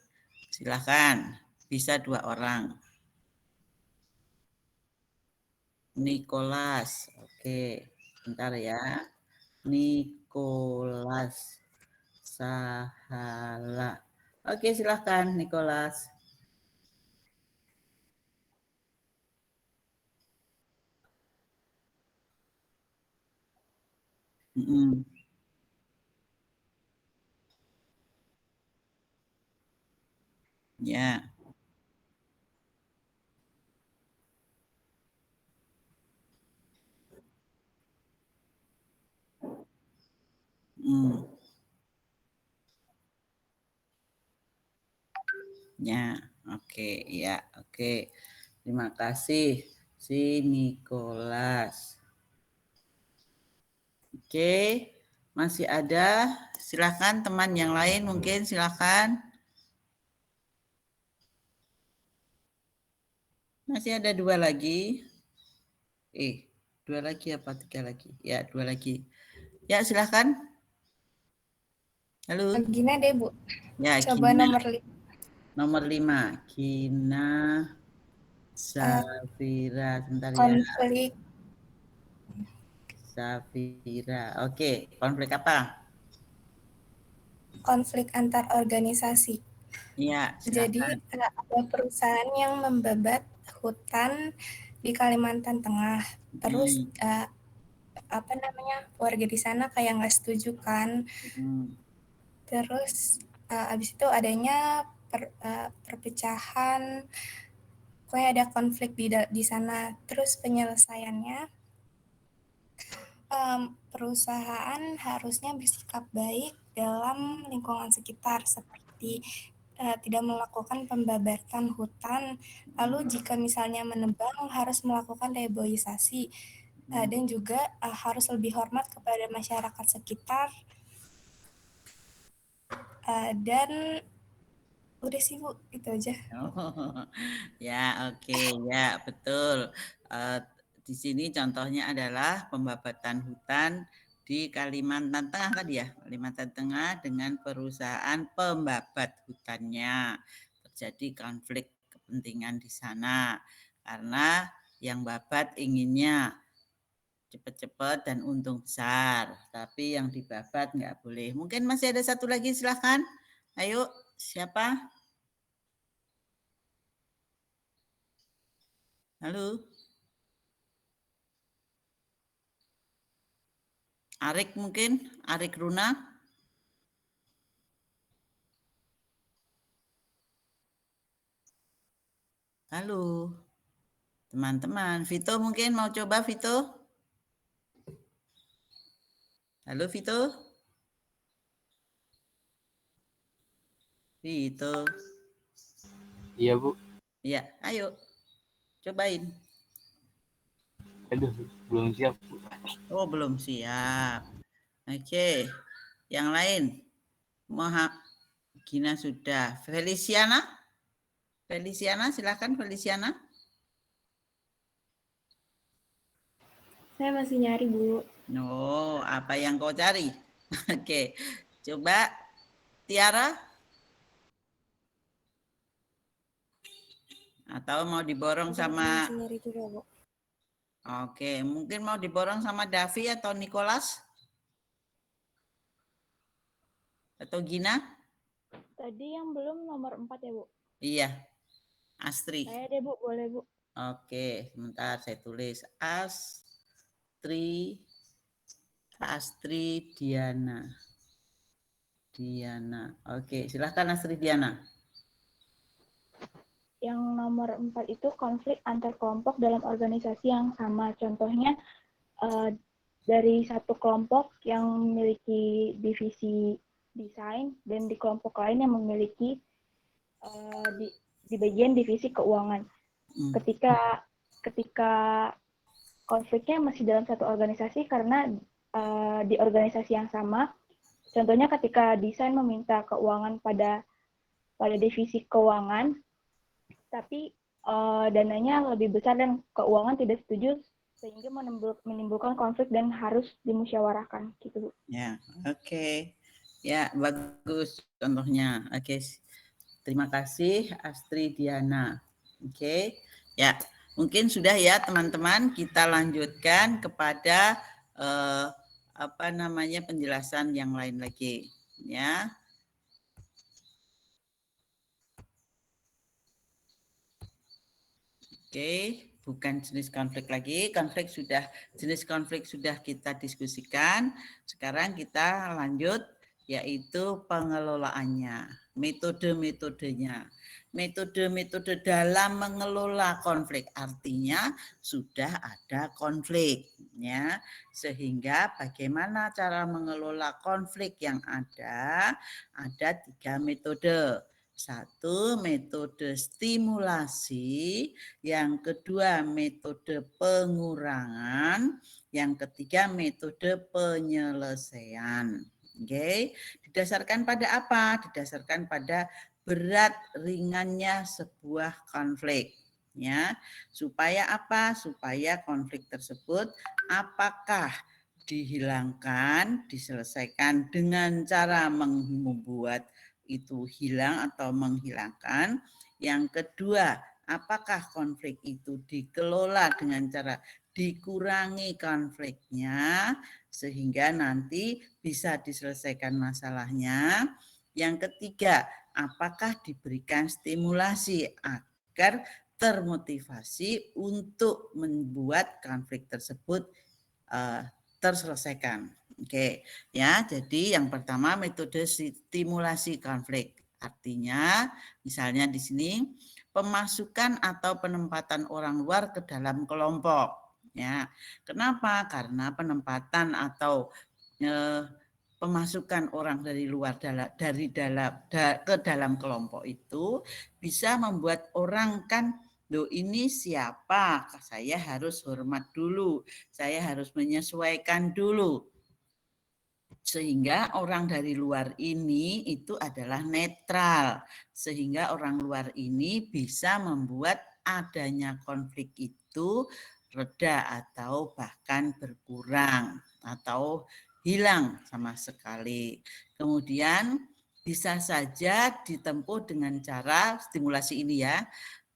Silahkan, bisa 2 orang. Nicholas, oke, bentar ya. Nicholas Sahala. Oke, silahkan Nicholas. Ya. Ya, oke, ya, oke. Terima kasih si Nicholas. Oke, masih ada. Silakan teman yang lain mungkin silakan. Masih ada 2 lagi. 2 lagi apa 3 lagi? Ya, 2 lagi. Ya, silakan. Halo. Gina deh, Bu. Ya, coba Gina. nomor 5. Nomor 5. Gina Safira. Sebentar konflik. ya. Safira. Oke, konflik apa? Konflik antar organisasi. Iya, Jadi ada perusahaan yang membabat hutan di Kalimantan Tengah. Terus warga di sana kayak nggak setuju kan. Terus abis itu adanya perpecahan, kayak ada konflik di sana. Terus penyelesaiannya Perusahaan harusnya bersikap baik dalam lingkungan sekitar seperti tidak melakukan pembabatan hutan. Lalu jika misalnya menebang harus melakukan reboisasi dan juga harus lebih hormat kepada masyarakat sekitar. Dan udah sih Bu, itu aja. Oh, ya oke, ya betul. Di sini contohnya adalah pembabatan hutan di Kalimantan Tengah tadi ya, Kalimantan Tengah dengan perusahaan pembabat hutannya. Terjadi konflik kepentingan di sana karena yang babat inginnya cepat-cepat dan untung besar, tapi yang dibabat nggak boleh. Mungkin masih ada satu lagi, silahkan. Ayo, siapa? Halo? Arik mungkin? Arik Runa? Halo? Teman-teman, Vito mungkin mau coba Vito? Halo Vito? Vito? Iya, Bu. Ya, ayo. Cobain. Aduh, belum siap, Bu. Oh, belum siap. Oke. Yang lain? Gina sudah. Feliciana? Feliciana, silakan Feliciana. Saya masih nyari, Bu. Oh, apa yang kau cari? Oke. Coba Tiara? Atau mau diborong sama... Masih nyari juga, Bu. Oke, mungkin mau diborong sama Davi atau Nicholas? Atau Gina? Tadi yang belum nomor 4 ya, Bu? Iya, Astri. Saya deh, Bu. Boleh, Bu. Oke, sebentar saya tulis. Astri Diana. Oke, silahkan Astri Diana. Yang nomor 4 itu konflik antar kelompok dalam organisasi yang sama. Contohnya, dari satu kelompok yang memiliki divisi desain dan di kelompok lain yang memiliki di bagian divisi keuangan. Ketika konfliknya masih dalam satu organisasi karena di organisasi yang sama. Contohnya ketika desain meminta keuangan pada divisi keuangan, tapi dananya lebih besar dan keuangan tidak setuju, sehingga menimbulkan konflik dan harus dimusyawarahkan, gitu Bu. Ya, oke. Ya, bagus contohnya. Oke, terima kasih Astri Diana. Oke, ya mungkin sudah ya teman-teman. Kita lanjutkan kepada penjelasan yang lain lagi, ya. Oke, bukan jenis konflik lagi. Jenis konflik sudah kita diskusikan. Sekarang kita lanjut, yaitu pengelolaannya, metode-metodenya. Metode-metode dalam mengelola konflik, artinya sudah ada konflik, ya. Sehingga bagaimana cara mengelola konflik yang ada 3 metode. 1, metode stimulasi, yang kedua metode pengurangan, yang ketiga metode penyelesaian. Oke, didasarkan pada apa? Didasarkan pada berat ringannya sebuah konflik, ya. Supaya apa? Supaya konflik tersebut apakah dihilangkan, diselesaikan dengan cara membuat itu hilang atau menghilangkan. Yang kedua, apakah konflik itu dikelola dengan cara dikurangi konfliknya sehingga nanti bisa diselesaikan masalahnya. Yang ketiga, apakah diberikan stimulasi agar termotivasi untuk membuat konflik tersebut terselesaikan. Oke, ya. Jadi yang pertama metode stimulasi konflik. Artinya, misalnya di sini pemasukan atau penempatan orang luar ke dalam kelompok. Ya, kenapa? Karena penempatan atau pemasukan orang dari luar ke dalam kelompok itu bisa membuat orang kan, loh ini siapa? Saya harus hormat dulu, saya harus menyesuaikan dulu. Sehingga orang dari luar ini itu adalah netral. Sehingga orang luar ini bisa membuat adanya konflik itu reda atau bahkan berkurang atau hilang sama sekali. Kemudian bisa saja ditempuh dengan cara stimulasi ini ya,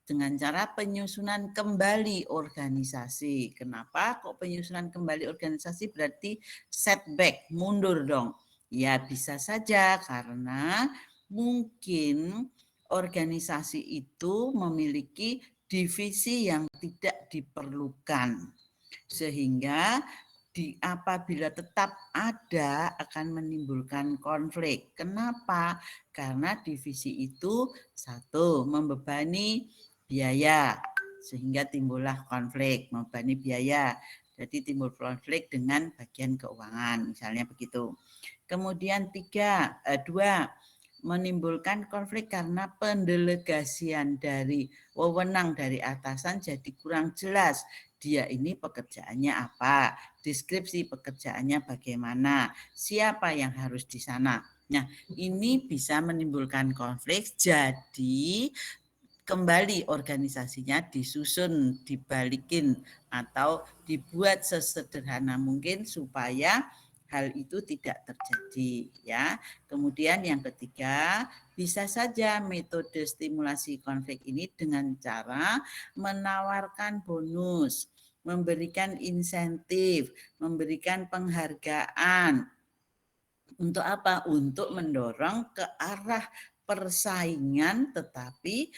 dengan cara penyusunan kembali organisasi. Kenapa kok penyusunan kembali organisasi? Berarti setback, mundur dong. Ya bisa saja karena mungkin organisasi itu memiliki divisi yang tidak diperlukan. Sehingga apabila tetap ada akan menimbulkan konflik. Kenapa? Karena divisi itu satu membebani biaya sehingga timbullah konflik, membebani biaya. Jadi timbul konflik dengan bagian keuangan, misalnya begitu. Kemudian dua, menimbulkan konflik karena pendelegasian dari wewenang dari atasan jadi kurang jelas. Dia ini pekerjaannya apa, deskripsi pekerjaannya bagaimana, siapa yang harus di sana. Nah, ini bisa menimbulkan konflik, jadi kembali organisasinya disusun, dibalikin, atau dibuat sesederhana mungkin supaya hal itu tidak terjadi ya. Kemudian yang ketiga, bisa saja metode stimulasi konflik ini dengan cara menawarkan bonus, memberikan insentif, memberikan penghargaan. Untuk apa? Untuk mendorong ke arah persaingan, tetapi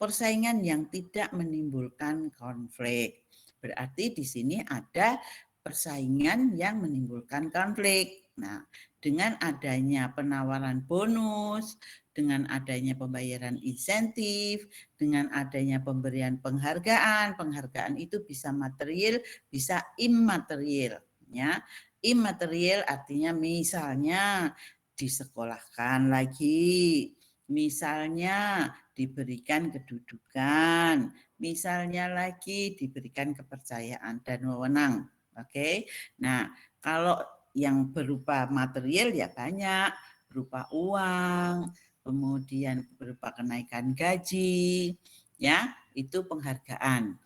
persaingan yang tidak menimbulkan konflik. Berarti di sini ada persaingan yang menimbulkan konflik. Nah, dengan adanya penawaran bonus, dengan adanya pembayaran insentif, dengan adanya pemberian penghargaan, penghargaan itu bisa material, bisa imaterial. Ya, imaterial artinya misalnya disekolahkan lagi, misalnya diberikan kedudukan, misalnya lagi diberikan kepercayaan dan wewenang. Oke. Nah, kalau yang berupa material ya banyak, berupa uang, kemudian berupa kenaikan gaji, ya, itu penghargaan.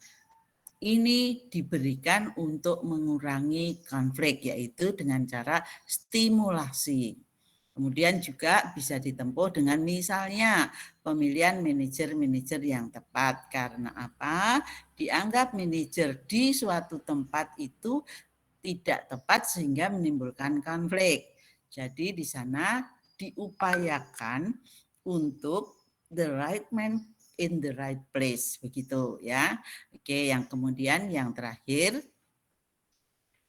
Ini diberikan untuk mengurangi konflik, yaitu dengan cara stimulasi. Kemudian juga bisa ditempuh dengan misalnya pemilihan manajer-manajer yang tepat. Karena apa? Dianggap manajer di suatu tempat itu tidak tepat sehingga menimbulkan konflik. Jadi di sana diupayakan untuk the right man in the right place, begitu ya. Oke, yang kemudian yang terakhir,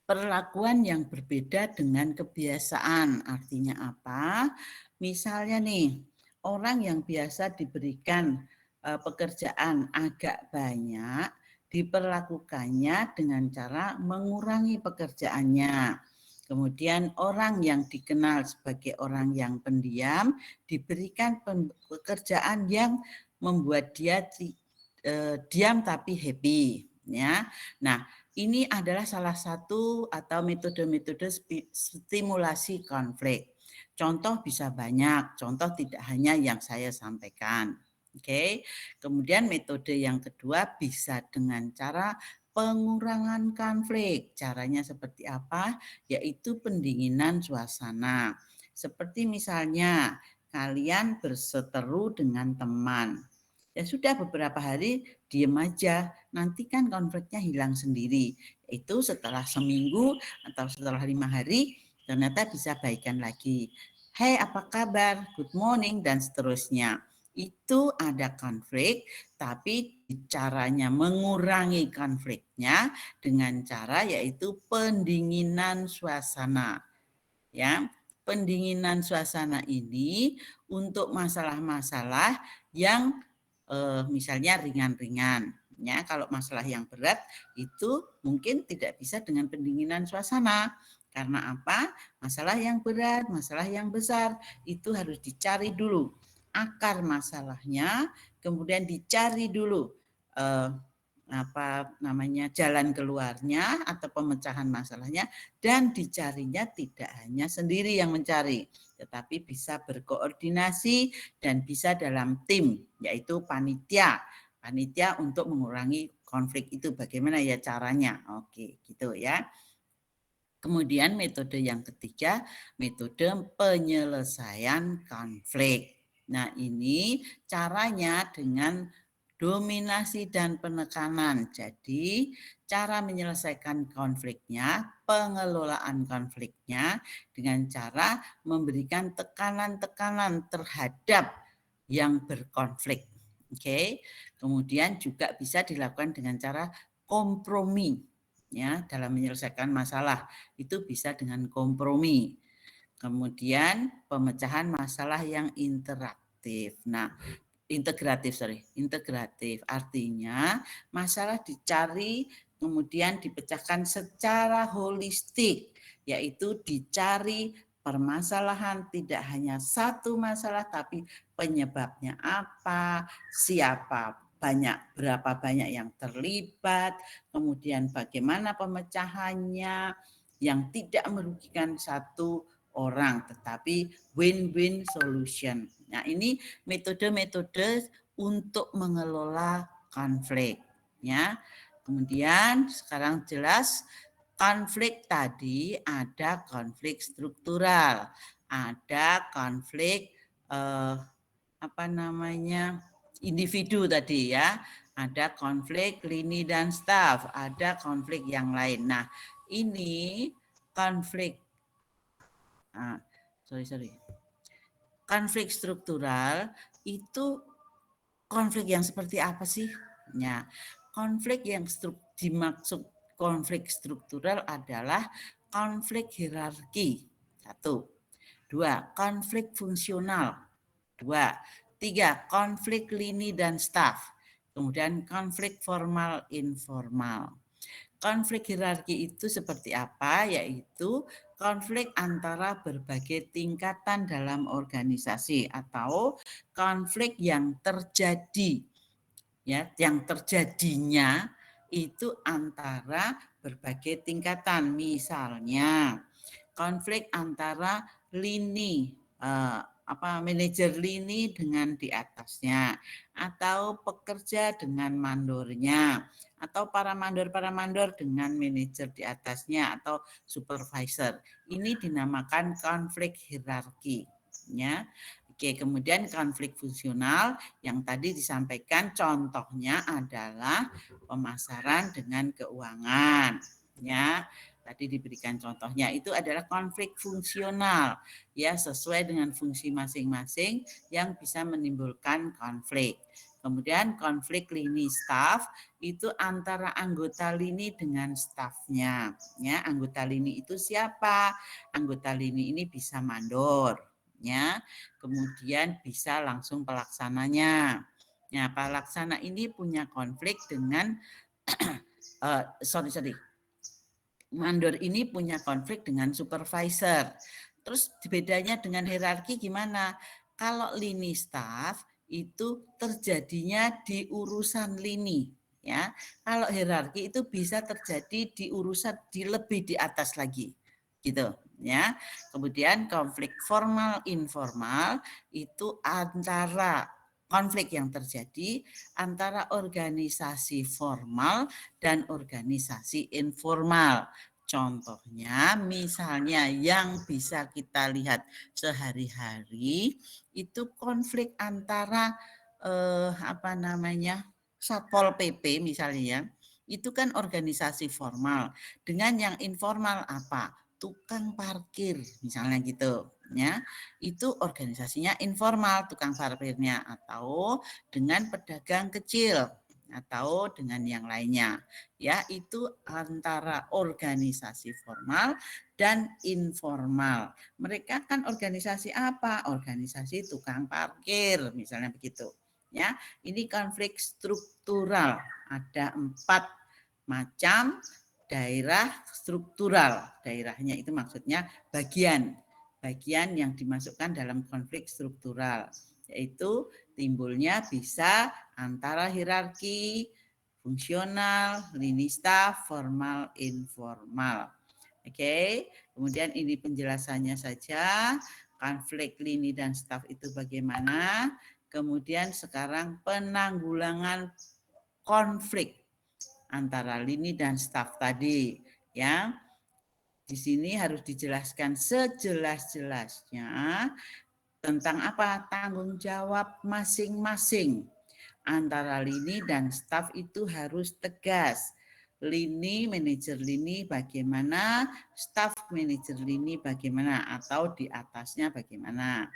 perlakuan yang berbeda dengan kebiasaan. Artinya apa? Misalnya nih, orang yang biasa diberikan pekerjaan agak banyak, diperlakukannya dengan cara mengurangi pekerjaannya. Kemudian orang yang dikenal sebagai orang yang pendiam diberikan pekerjaan yang membuat dia diam tapi happy. Ya, nah ini adalah salah satu atau metode-metode stimulasi konflik. Contoh bisa banyak, contoh tidak hanya yang saya sampaikan. Oke. Kemudian metode yang kedua bisa dengan cara pengurangan konflik. Caranya seperti apa? Yaitu pendinginan suasana. Seperti misalnya kalian berseteru dengan teman. Ya sudah beberapa hari diem aja, nanti kan konfliknya hilang sendiri. Itu setelah seminggu atau setelah 5 hari ternyata bisa baikan lagi. Hey, apa kabar? Good morning dan seterusnya. Itu ada konflik, tapi caranya mengurangi konfliknya dengan cara yaitu pendinginan suasana. Ya, pendinginan suasana ini untuk masalah-masalah yang misalnya ringan-ringan. Ya, kalau masalah yang berat itu mungkin tidak bisa dengan pendinginan suasana. Karena apa? Masalah yang berat, masalah yang besar itu harus dicari dulu akar masalahnya, kemudian dicari dulu jalan keluarnya atau pemecahan masalahnya, dan dicarinya tidak hanya sendiri yang mencari, tetapi bisa berkoordinasi dan bisa dalam tim, yaitu panitia untuk mengurangi konflik itu. Bagaimana ya caranya? Oke, gitu ya. Kemudian metode yang ketiga, metode penyelesaian konflik. Nah, ini caranya dengan dominasi dan penekanan. Jadi, cara menyelesaikan konfliknya, pengelolaan konfliknya dengan cara memberikan tekanan-tekanan terhadap yang berkonflik. Oke. Kemudian juga bisa dilakukan dengan cara kompromi. Ya, dalam menyelesaikan masalah itu bisa dengan kompromi. Kemudian pemecahan masalah yang integratif. Nah, integratif artinya masalah dicari kemudian dipecahkan secara holistik, yaitu dicari permasalahan tidak hanya satu masalah tapi penyebabnya apa, siapa berapa banyak yang terlibat, kemudian bagaimana pemecahannya yang tidak merugikan satu orang, tetapi win-win solution. Nah, ini metode-metode untuk mengelola konflik. Ya. Kemudian sekarang jelas konflik tadi ada konflik struktural, ada konflik individu tadi ya, ada konflik lini dan staf, ada konflik yang lain. Nah, ini konflik konflik struktural itu konflik yang seperti apa sih? Ya, konflik yang dimaksud konflik struktural adalah konflik hierarki. 1. 2. Konflik fungsional. 2. 3. Konflik lini dan staf. Kemudian konflik formal informal. Konflik hierarki itu seperti apa? Yaitu konflik antara berbagai tingkatan dalam organisasi atau konflik yang terjadi, ya, yang terjadinya itu antara berbagai tingkatan. Misalnya konflik antara lini manajer lini dengan di atasnya, atau pekerja dengan mandornya, atau para mandor dengan manajer di atasnya atau supervisor. Ini dinamakan konflik hierarki, ya. Oke, kemudian konflik fungsional yang tadi disampaikan contohnya adalah pemasaran dengan keuangan, ya. Tadi diberikan contohnya itu adalah konflik fungsional, ya, sesuai dengan fungsi masing-masing yang bisa menimbulkan konflik. Kemudian konflik lini staf itu antara anggota lini dengan stafnya. Ya, anggota lini itu siapa? Anggota lini ini bisa mandor, ya. Kemudian bisa langsung pelaksananya. Ya, pelaksana ini punya konflik dengan mandor ini punya konflik dengan supervisor. Terus bedanya dengan hierarki gimana? Kalau lini staff itu terjadinya di urusan lini, ya. Kalau hierarki itu bisa terjadi di urusan lebih di atas lagi, gitu, ya. Kemudian konflik formal informal itu antara konflik yang terjadi antara organisasi formal dan organisasi informal. Contohnya misalnya yang bisa kita lihat sehari-hari itu konflik antara Satpol PP misalnya, itu kan organisasi formal. Dengan yang informal apa? Tukang parkir misalnya gitu, ya. Itu organisasinya informal tukang parkirnya, atau dengan pedagang kecil atau dengan yang lainnya, ya. Itu antara organisasi formal dan informal. Mereka kan organisasi apa? Organisasi tukang parkir misalnya begitu, Ya, ini konflik struktural. Ada 4 macam daerah struktural. Daerahnya itu maksudnya bagian yang dimasukkan dalam konflik struktural, yaitu timbulnya bisa antara hierarki, fungsional, lini staf, formal, informal. Oke, kemudian ini penjelasannya saja. Konflik lini dan staf itu bagaimana? Kemudian sekarang penanggulangan konflik antara lini dan staf tadi, ya. Di sini harus dijelaskan sejelas-jelasnya tentang apa? Tanggung jawab masing-masing antara lini dan staf itu harus tegas. Lini, manajer lini bagaimana, staf manajer lini bagaimana, atau di atasnya bagaimana.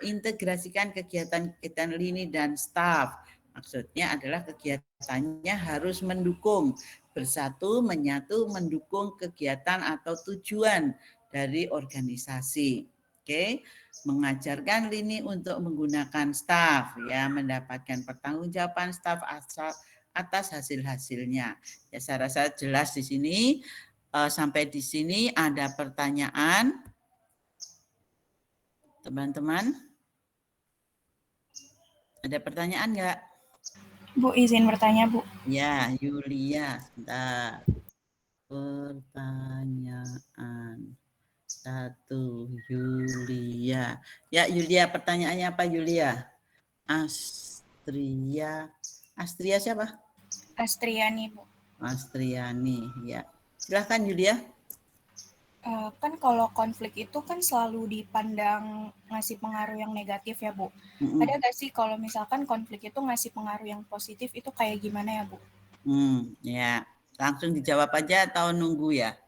Integrasikan kegiatan lini dan staf. Maksudnya adalah kegiatannya harus mendukung, bersatu, menyatu, mendukung kegiatan atau tujuan dari organisasi. Oke, mengajarkan lini untuk menggunakan staf, ya, mendapatkan pertanggungjawaban staf atas hasil-hasilnya. Ya, saya rasa jelas di sini. Sampai di sini ada pertanyaan, teman-teman? Ada pertanyaan nggak? Bu, izin bertanya, Bu. Ya, Yulia. Sebentar. Pertanyaan 1, Yulia. Ya, Yulia, pertanyaannya apa, Yulia? Astria siapa? Astriani, Bu. Astriani, ya. Silahkan, Yulia. Kan kalau konflik itu kan selalu dipandang ngasih pengaruh yang negatif ya, Bu. Ada nggak sih kalau misalkan konflik itu ngasih pengaruh yang positif itu kayak gimana ya, Bu? Ya, langsung dijawab aja atau nunggu ya?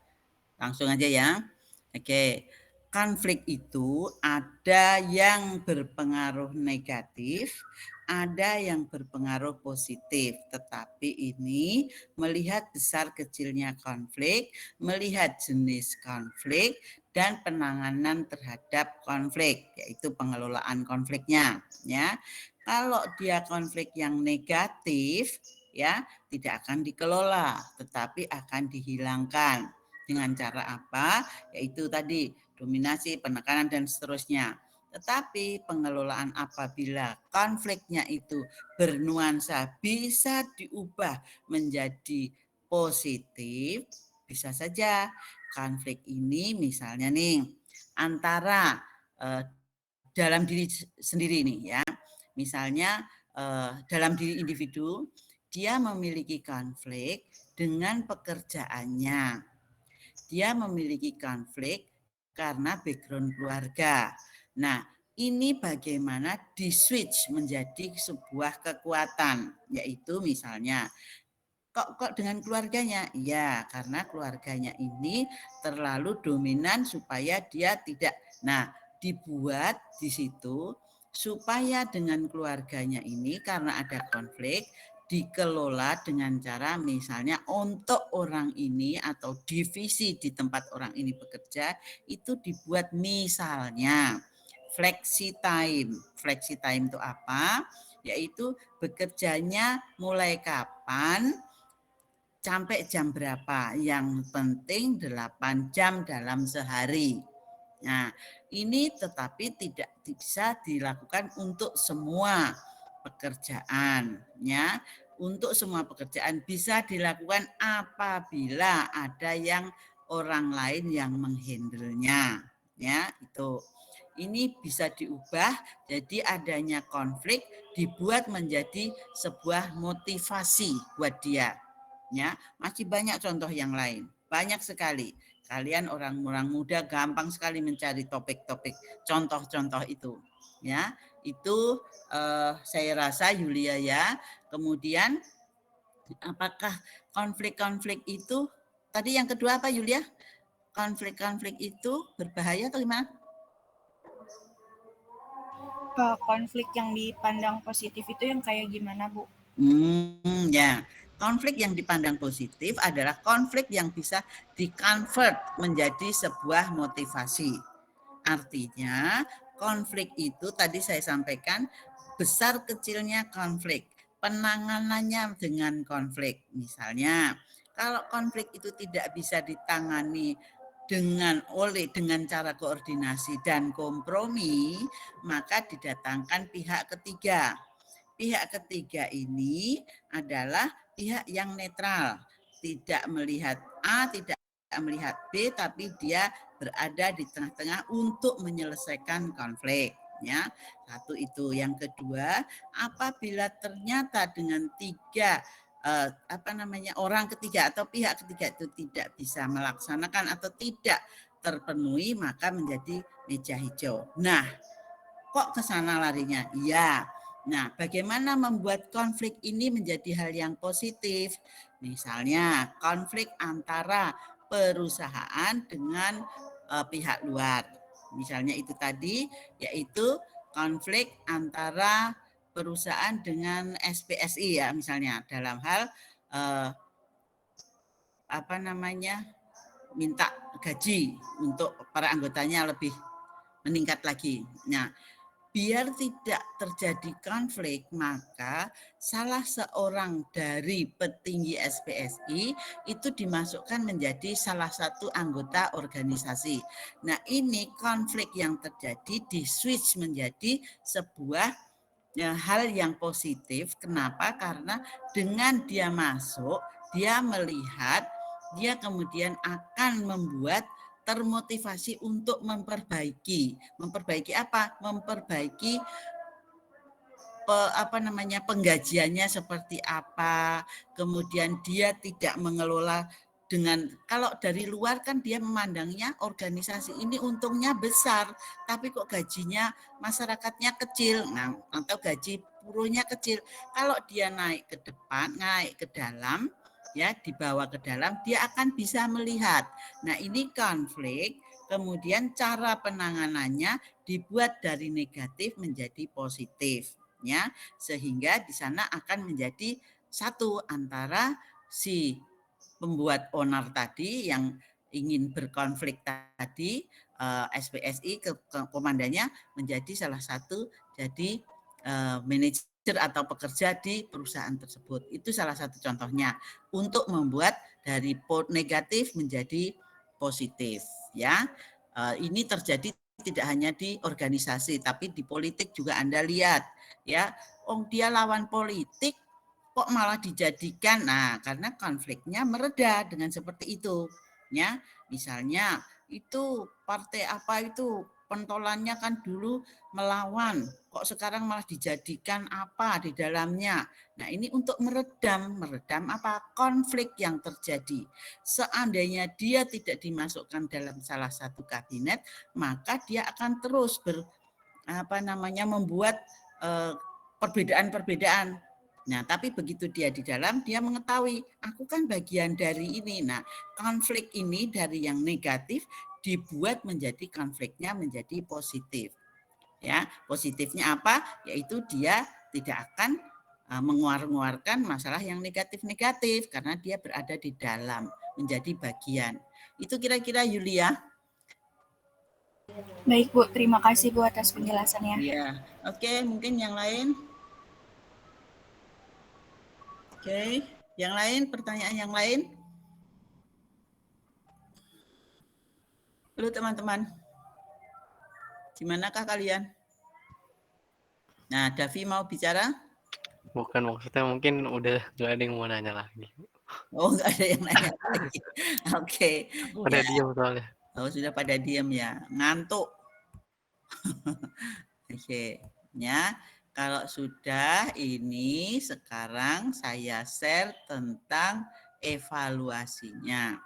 Langsung aja ya. Oke, konflik itu ada yang berpengaruh negatif, ada yang berpengaruh positif. Tetapi ini melihat besar kecilnya konflik, melihat jenis konflik, dan penanganan terhadap konflik, yaitu pengelolaan konfliknya. Ya, kalau dia konflik yang negatif, ya tidak akan dikelola, tetapi akan dihilangkan. Dengan cara apa? Yaitu tadi dominasi, penekanan, dan seterusnya. Tetapi pengelolaan apabila konfliknya itu bernuansa bisa diubah menjadi positif, bisa saja konflik ini misalnya nih antara dalam diri sendiri nih ya. Misalnya dalam diri individu dia memiliki konflik dengan pekerjaannya. Dia memiliki konflik karena background keluarga. Nah, ini bagaimana di-switch menjadi sebuah kekuatan, yaitu misalnya, kok dengan keluarganya? Ya, karena keluarganya ini terlalu dominan supaya dia tidak. Nah, dibuat di situ supaya dengan keluarganya ini karena ada konflik, dikelola dengan cara misalnya untuk orang ini atau divisi di tempat orang ini bekerja itu dibuat misalnya flexi time. Flexi time itu apa? Yaitu bekerjanya mulai kapan sampai jam berapa. Yang penting 8 jam dalam sehari. Nah, ini tetapi tidak bisa dilakukan untuk semua pekerjaan, ya. Untuk semua pekerjaan bisa dilakukan apabila ada yang orang lain yang menghandle-nya, ya, itu. Ini bisa diubah jadi adanya konflik dibuat menjadi sebuah motivasi buat dia, ya. Masih banyak contoh yang lain, banyak sekali. Kalian orang-orang muda gampang sekali mencari topik-topik contoh-contoh itu, ya. Itu saya rasa Yulia ya. Kemudian apakah konflik-konflik itu tadi yang kedua apa Yulia? Konflik-konflik itu berbahaya atau gimana? Konflik yang dipandang positif itu yang kayak gimana, Bu? Ya. Konflik yang dipandang positif adalah konflik yang bisa di-convert menjadi sebuah motivasi. Artinya konflik itu tadi saya sampaikan besar kecilnya konflik, penanganannya dengan konflik. Misalnya, kalau konflik itu tidak bisa ditangani dengan cara koordinasi dan kompromi, maka didatangkan pihak ketiga. Pihak ketiga ini adalah pihak yang netral, tidak melihat A, tidak melihat B, tapi dia berada di tengah-tengah untuk menyelesaikan konflik. Ya, satu itu. Yang kedua, apabila ternyata dengan orang ketiga atau pihak ketiga itu tidak bisa melaksanakan atau tidak terpenuhi, maka menjadi meja hijau. Nah, kok ke sana larinya? Ya. Nah, bagaimana membuat konflik ini menjadi hal yang positif? Misalnya, konflik antara perusahaan dengan pihak luar. Misalnya itu tadi, yaitu konflik antara perusahaan dengan SPSI ya, misalnya dalam hal minta gaji untuk para anggotanya lebih meningkat lagi. Nah, biar tidak terjadi konflik, maka salah seorang dari petinggi SPSI itu dimasukkan menjadi salah satu anggota organisasi. Nah, ini konflik yang terjadi di switch menjadi sebuah hal yang positif. Kenapa? Karena dengan dia masuk, dia melihat, dia kemudian akan membuat termotivasi untuk memperbaiki apa? Memperbaiki penggajiannya seperti apa, kemudian dia tidak mengelola dengan, kalau dari luar kan dia memandangnya organisasi ini untungnya besar, tapi kok gajinya masyarakatnya kecil, atau gaji buruhnya kecil. Kalau dia naik ke depan, naik ke dalam, ya dibawa ke dalam, dia akan bisa melihat. Nah, ini konflik, kemudian cara penanganannya dibuat dari negatif menjadi positif, ya, sehingga di sana akan menjadi satu antara si pembuat onar tadi yang ingin berkonflik tadi, SPSI komandannya menjadi salah satu jadi manajer atau pekerja di perusahaan tersebut. Itu salah satu contohnya untuk membuat dari negatif menjadi positif, ya. Ini terjadi tidak hanya di organisasi, tapi di politik juga Anda lihat, ya. Dia lawan politik kok malah dijadikan, karena konfliknya mereda dengan seperti itu, ya. Misalnya itu partai apa itu pentolannya kan dulu melawan, kok sekarang malah dijadikan apa di dalamnya. Nah, ini untuk meredam apa? Konflik yang terjadi. Seandainya dia tidak dimasukkan dalam salah satu kabinet, maka dia akan terus membuat perbedaan-perbedaan. Nah, tapi begitu dia di dalam, dia mengetahui, aku kan bagian dari ini. Nah, konflik ini dari yang negatif dibuat menjadi konfliknya menjadi positif. Ya, positifnya apa? Yaitu dia tidak akan mengeluarkan masalah yang negatif-negatif karena dia berada di dalam, menjadi bagian. Itu kira-kira Yulia. Baik, Bu. Terima kasih, Bu, atas penjelasannya. Iya. Oke, mungkin yang lain. Oke, yang lain, pertanyaan yang lain? Halo teman-teman, gimanakah kalian? Nah, Davi mau bicara? Bukan, maksudnya mungkin udah nggak ada yang mau nanya lagi. Oh, nggak ada yang nanya lagi. Oke. Pada diam soalnya. Oh, sudah pada diam ya, ngantuk. Oke, ya. Kalau sudah, ini sekarang saya share tentang evaluasinya.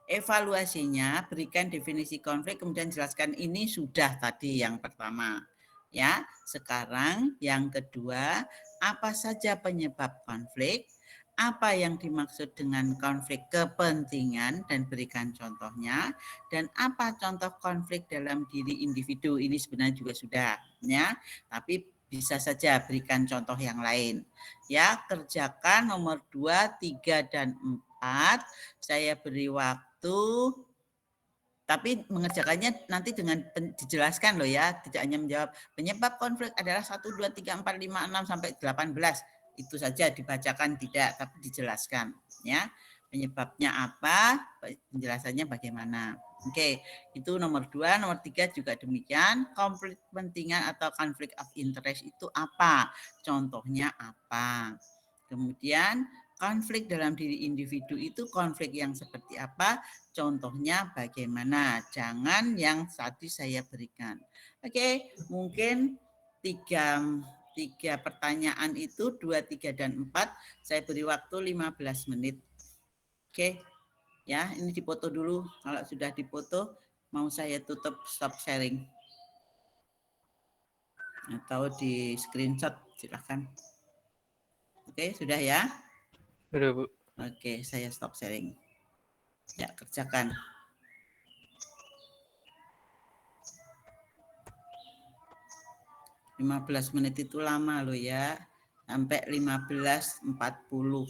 Evaluasinya, berikan definisi konflik, kemudian jelaskan, ini sudah tadi yang pertama. Ya, sekarang yang kedua, apa saja penyebab konflik? Apa yang dimaksud dengan konflik kepentingan dan berikan contohnya, dan apa contoh konflik dalam diri individu, ini sebenarnya juga sudah, ya. Tapi bisa saja berikan contoh yang lain. Ya, kerjakan nomor 2, 3, dan 4. Saya beri waktu Tapi mengerjakannya nanti dengan dijelaskan loh ya, tidak hanya menjawab penyebab konflik adalah 1, 2, 3, 4, 5, 6 sampai 18. Itu saja dibacakan tidak, tapi dijelaskan ya. Penyebabnya apa, penjelasannya bagaimana. Oke, itu nomor 2. Nomor 3 juga demikian. Konflik kepentingan atau konflik of interest itu apa? Contohnya apa? Kemudian konflik dalam diri individu itu konflik yang seperti apa? Contohnya bagaimana? Jangan yang tadi saya berikan. Oke, mungkin tiga pertanyaan itu 2, 3, dan 4. Saya beri waktu 15 menit. Oke, ya ini dipoto dulu. Kalau sudah dipoto, mau saya tutup stop sharing. Atau di screenshot, silakan. Oke, sudah ya? Sudah, Bu. Oke, saya stop sharing. Ya, kerjakan. Lima 15 menit itu lama loh ya. Sampai 15.40.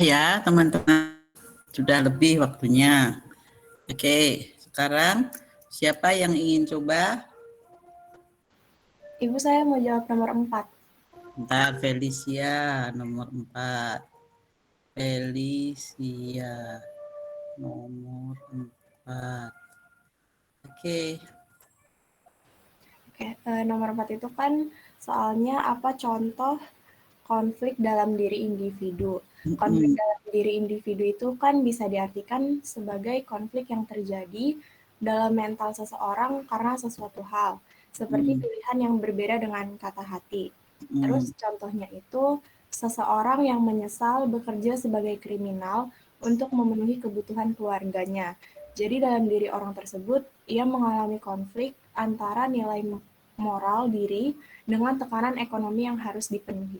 Ya, teman-teman. Sudah lebih waktunya. Oke, sekarang siapa yang ingin coba? Ibu, saya mau jawab nomor 4. Bentar, Felicia, nomor 4. Felicia, nomor 4. Oke. Oke, nomor 4 itu kan soalnya apa contoh konflik dalam diri individu. Konflik dalam diri individu itu kan bisa diartikan sebagai konflik yang terjadi dalam mental seseorang karena sesuatu hal, seperti pilihan yang berbeda dengan kata hati. Terus contohnya itu seseorang yang menyesal bekerja sebagai kriminal untuk memenuhi kebutuhan keluarganya. Jadi dalam diri orang tersebut, ia mengalami konflik antara nilai moral diri dengan tekanan ekonomi yang harus dipenuhi.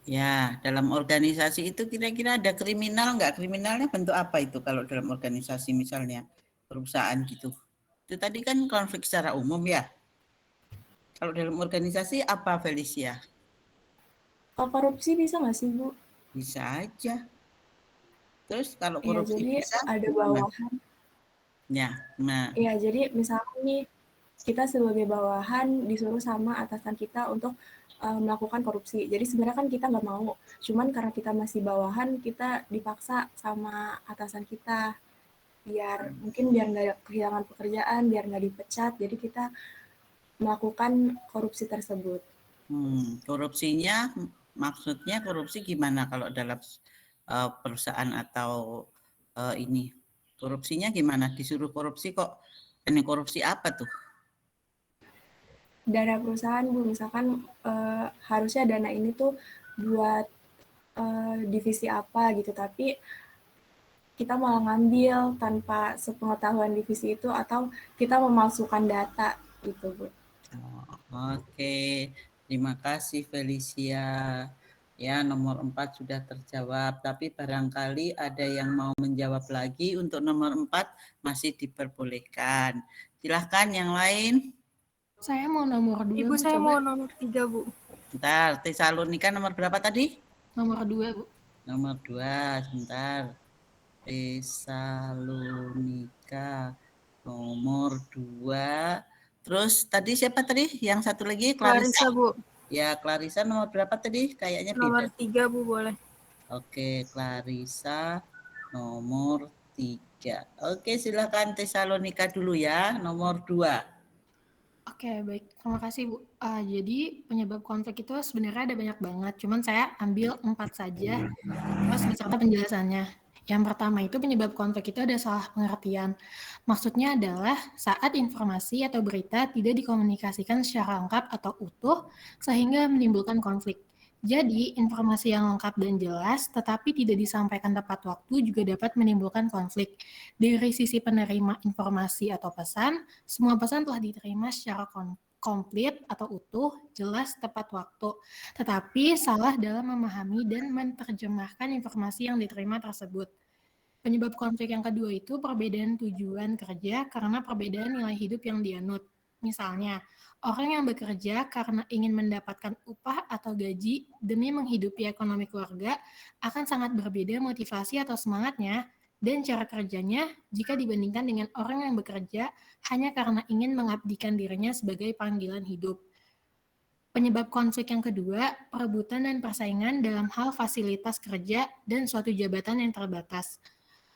Ya, dalam organisasi itu kira-kira ada kriminal nggak? Kriminalnya bentuk apa itu kalau dalam organisasi misalnya perusahaan gitu? Itu tadi kan konflik secara umum ya. Kalau dalam organisasi apa, Felicia? Korupsi bisa nggak sih, Bu? Bisa aja. Terus kalau Iya, korupsi jadi bisa, ada bawahan. Ya, nah. Iya, jadi misalnya nih kita sebagai bawahan disuruh sama atasan kita untuk melakukan korupsi. Jadi sebenarnya kan kita nggak mau, cuman karena kita masih bawahan, kita dipaksa sama atasan kita biar nggak kehilangan pekerjaan, biar nggak dipecat. Jadi kita melakukan korupsi tersebut. Korupsinya maksudnya korupsi gimana kalau dalam perusahaan atau ini? Korupsinya gimana? Disuruh korupsi kok? Ini korupsi apa tuh? Dana perusahaan, Bu, misalkan harusnya dana ini tuh buat divisi apa gitu, tapi kita malah ngambil tanpa sepengetahuan divisi itu atau kita memalsukan data gitu, Bu. Oke, terima kasih Felicia. Ya, nomor 4 sudah terjawab, tapi barangkali ada yang mau menjawab lagi untuk nomor 4 masih diperbolehkan. Silahkan yang lain. Saya mau nomor 2. Ibu, saya mau nomor 3, Bu. Bentar, Tesalonika nomor berapa tadi? Nomor 2, Bu. Nomor 2, sebentar. Tesalonika nomor 2. Terus tadi siapa tadi? Yang satu lagi? Clarissa, Bu. Ya, Clarissa nomor berapa tadi? Kayaknya nomor beda. 3, Bu, boleh. Oke, Clarissa nomor 3. Oke, silakan Tesalonika dulu ya, nomor 2. Oke, baik. Terima kasih, Bu. Jadi penyebab konflik itu sebenarnya ada banyak banget, cuman saya ambil 4 saja, terus beserta penjelasannya. Yang pertama itu penyebab konflik itu ada salah pengertian. Maksudnya adalah saat informasi atau berita tidak dikomunikasikan secara lengkap atau utuh sehingga menimbulkan konflik. Jadi, informasi yang lengkap dan jelas tetapi tidak disampaikan tepat waktu juga dapat menimbulkan konflik. Dari sisi penerima informasi atau pesan, semua pesan telah diterima secara komplit atau utuh, jelas, tepat waktu. Tetapi salah dalam memahami dan menerjemahkan informasi yang diterima tersebut. Penyebab konflik yang kedua itu perbedaan tujuan kerja karena perbedaan nilai hidup yang dianut. Misalnya, orang yang bekerja karena ingin mendapatkan upah atau gaji demi menghidupi ekonomi keluarga akan sangat berbeda motivasi atau semangatnya dan cara kerjanya jika dibandingkan dengan orang yang bekerja hanya karena ingin mengabdikan dirinya sebagai panggilan hidup. Penyebab konflik yang kedua, perebutan dan persaingan dalam hal fasilitas kerja dan suatu jabatan yang terbatas.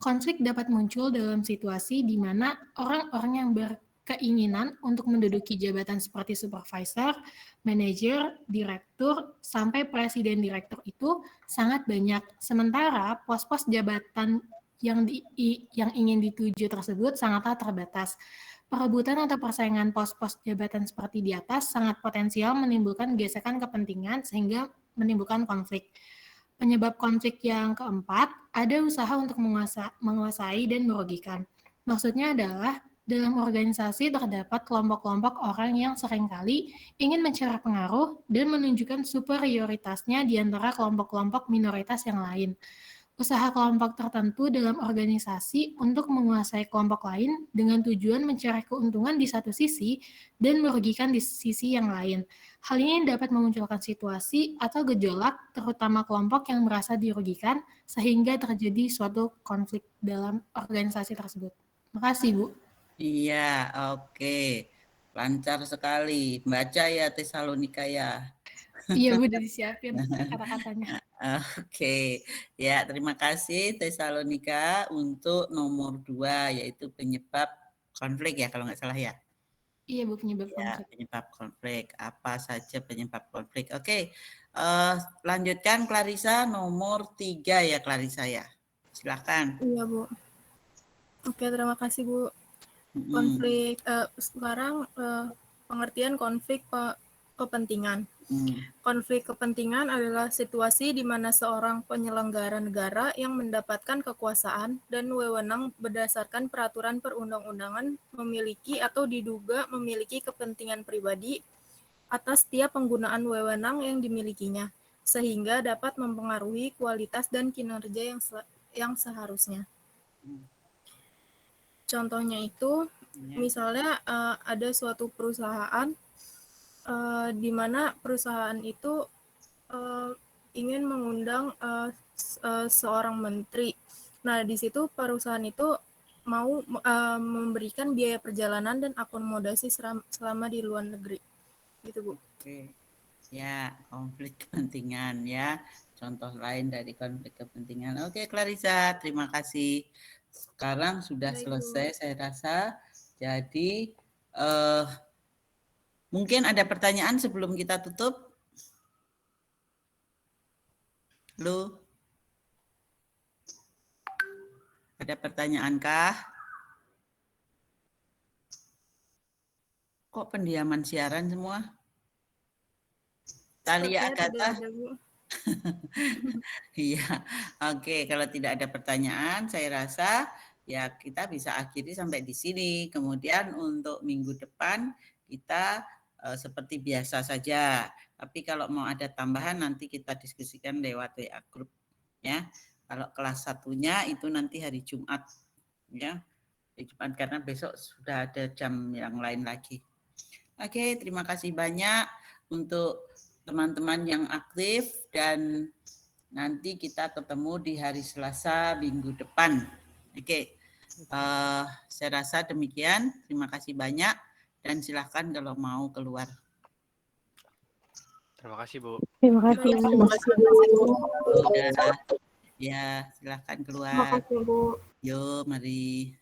Konflik dapat muncul dalam situasi di mana orang-orang yang berkeinginan untuk menduduki jabatan seperti supervisor, manajer, direktur, sampai presiden direktur itu sangat banyak. Sementara pos-pos jabatan yang ingin dituju tersebut sangatlah terbatas. Perebutan atau persaingan pos-pos jabatan seperti di atas sangat potensial menimbulkan gesekan kepentingan sehingga menimbulkan konflik. Penyebab konflik yang keempat, ada usaha untuk menguasai dan merugikan. Maksudnya adalah dalam organisasi terdapat kelompok-kelompok orang yang seringkali ingin mencari pengaruh dan menunjukkan superioritasnya di antara kelompok-kelompok minoritas yang lain. usaha kelompok tertentu dalam organisasi untuk menguasai kelompok lain dengan tujuan mencari keuntungan di satu sisi dan merugikan di sisi yang lain. Hal ini dapat memunculkan situasi atau gejolak, terutama kelompok yang merasa dirugikan, sehingga terjadi suatu konflik dalam organisasi tersebut. Makasih, Bu. Iya, oke. Lancar sekali. Baca ya Tesalonika ya. Iya, Bu, udah disiapin kata-katanya. Oke, ya terima kasih Tesalonika untuk nomor 2 yaitu penyebab konflik ya kalau nggak salah ya. Iya, Bu, penyebab Ya, konflik. penyebab konflik. Apa saja penyebab konflik? Oke, lanjutkan Clarissa nomor 3 ya Clarissa ya. Silakan. Iya, Bu. Oke, terima kasih, Bu. Konflik sekarang pengertian konflik kepentingan. Konflik kepentingan adalah situasi di mana seorang penyelenggara negara yang mendapatkan kekuasaan dan wewenang berdasarkan peraturan perundang-undangan memiliki atau diduga memiliki kepentingan pribadi atas setiap penggunaan wewenang yang dimilikinya, sehingga dapat mempengaruhi kualitas dan kinerja yang seharusnya. Contohnya itu, misalnya ada suatu perusahaan di mana perusahaan itu ingin mengundang seorang menteri. Nah, di situ perusahaan itu mau memberikan biaya perjalanan dan akomodasi selama di luar negeri. Gitu, Bu. Oke. Ya, konflik kepentingan ya. Contoh lain dari konflik kepentingan. Oke, Clarissa, terima kasih. Sekarang sudah selesai saya rasa. Jadi mungkin ada pertanyaan sebelum kita tutup? Halo? Ada pertanyaankah? Kok pendiaman siaran semua? Talia Agatha? Iya, oke. Kalau tidak ada pertanyaan, saya rasa ya kita bisa akhiri sampai di sini. Kemudian untuk minggu depan kita seperti biasa saja. Tapi kalau mau ada tambahan nanti kita diskusikan lewat WA group ya. Kalau kelas 1-nya itu nanti hari Jumat ya. Hari Jumat karena besok sudah ada jam yang lain lagi. Oke, terima kasih banyak untuk teman-teman yang aktif dan nanti kita ketemu di hari Selasa minggu depan. Oke, saya rasa demikian. Terima kasih banyak dan silakan kalau mau keluar. Terima kasih, Bu. Terima kasih. Terima kasih, Bu. Ya, silakan keluar. Terima kasih, Bu. Yo, mari.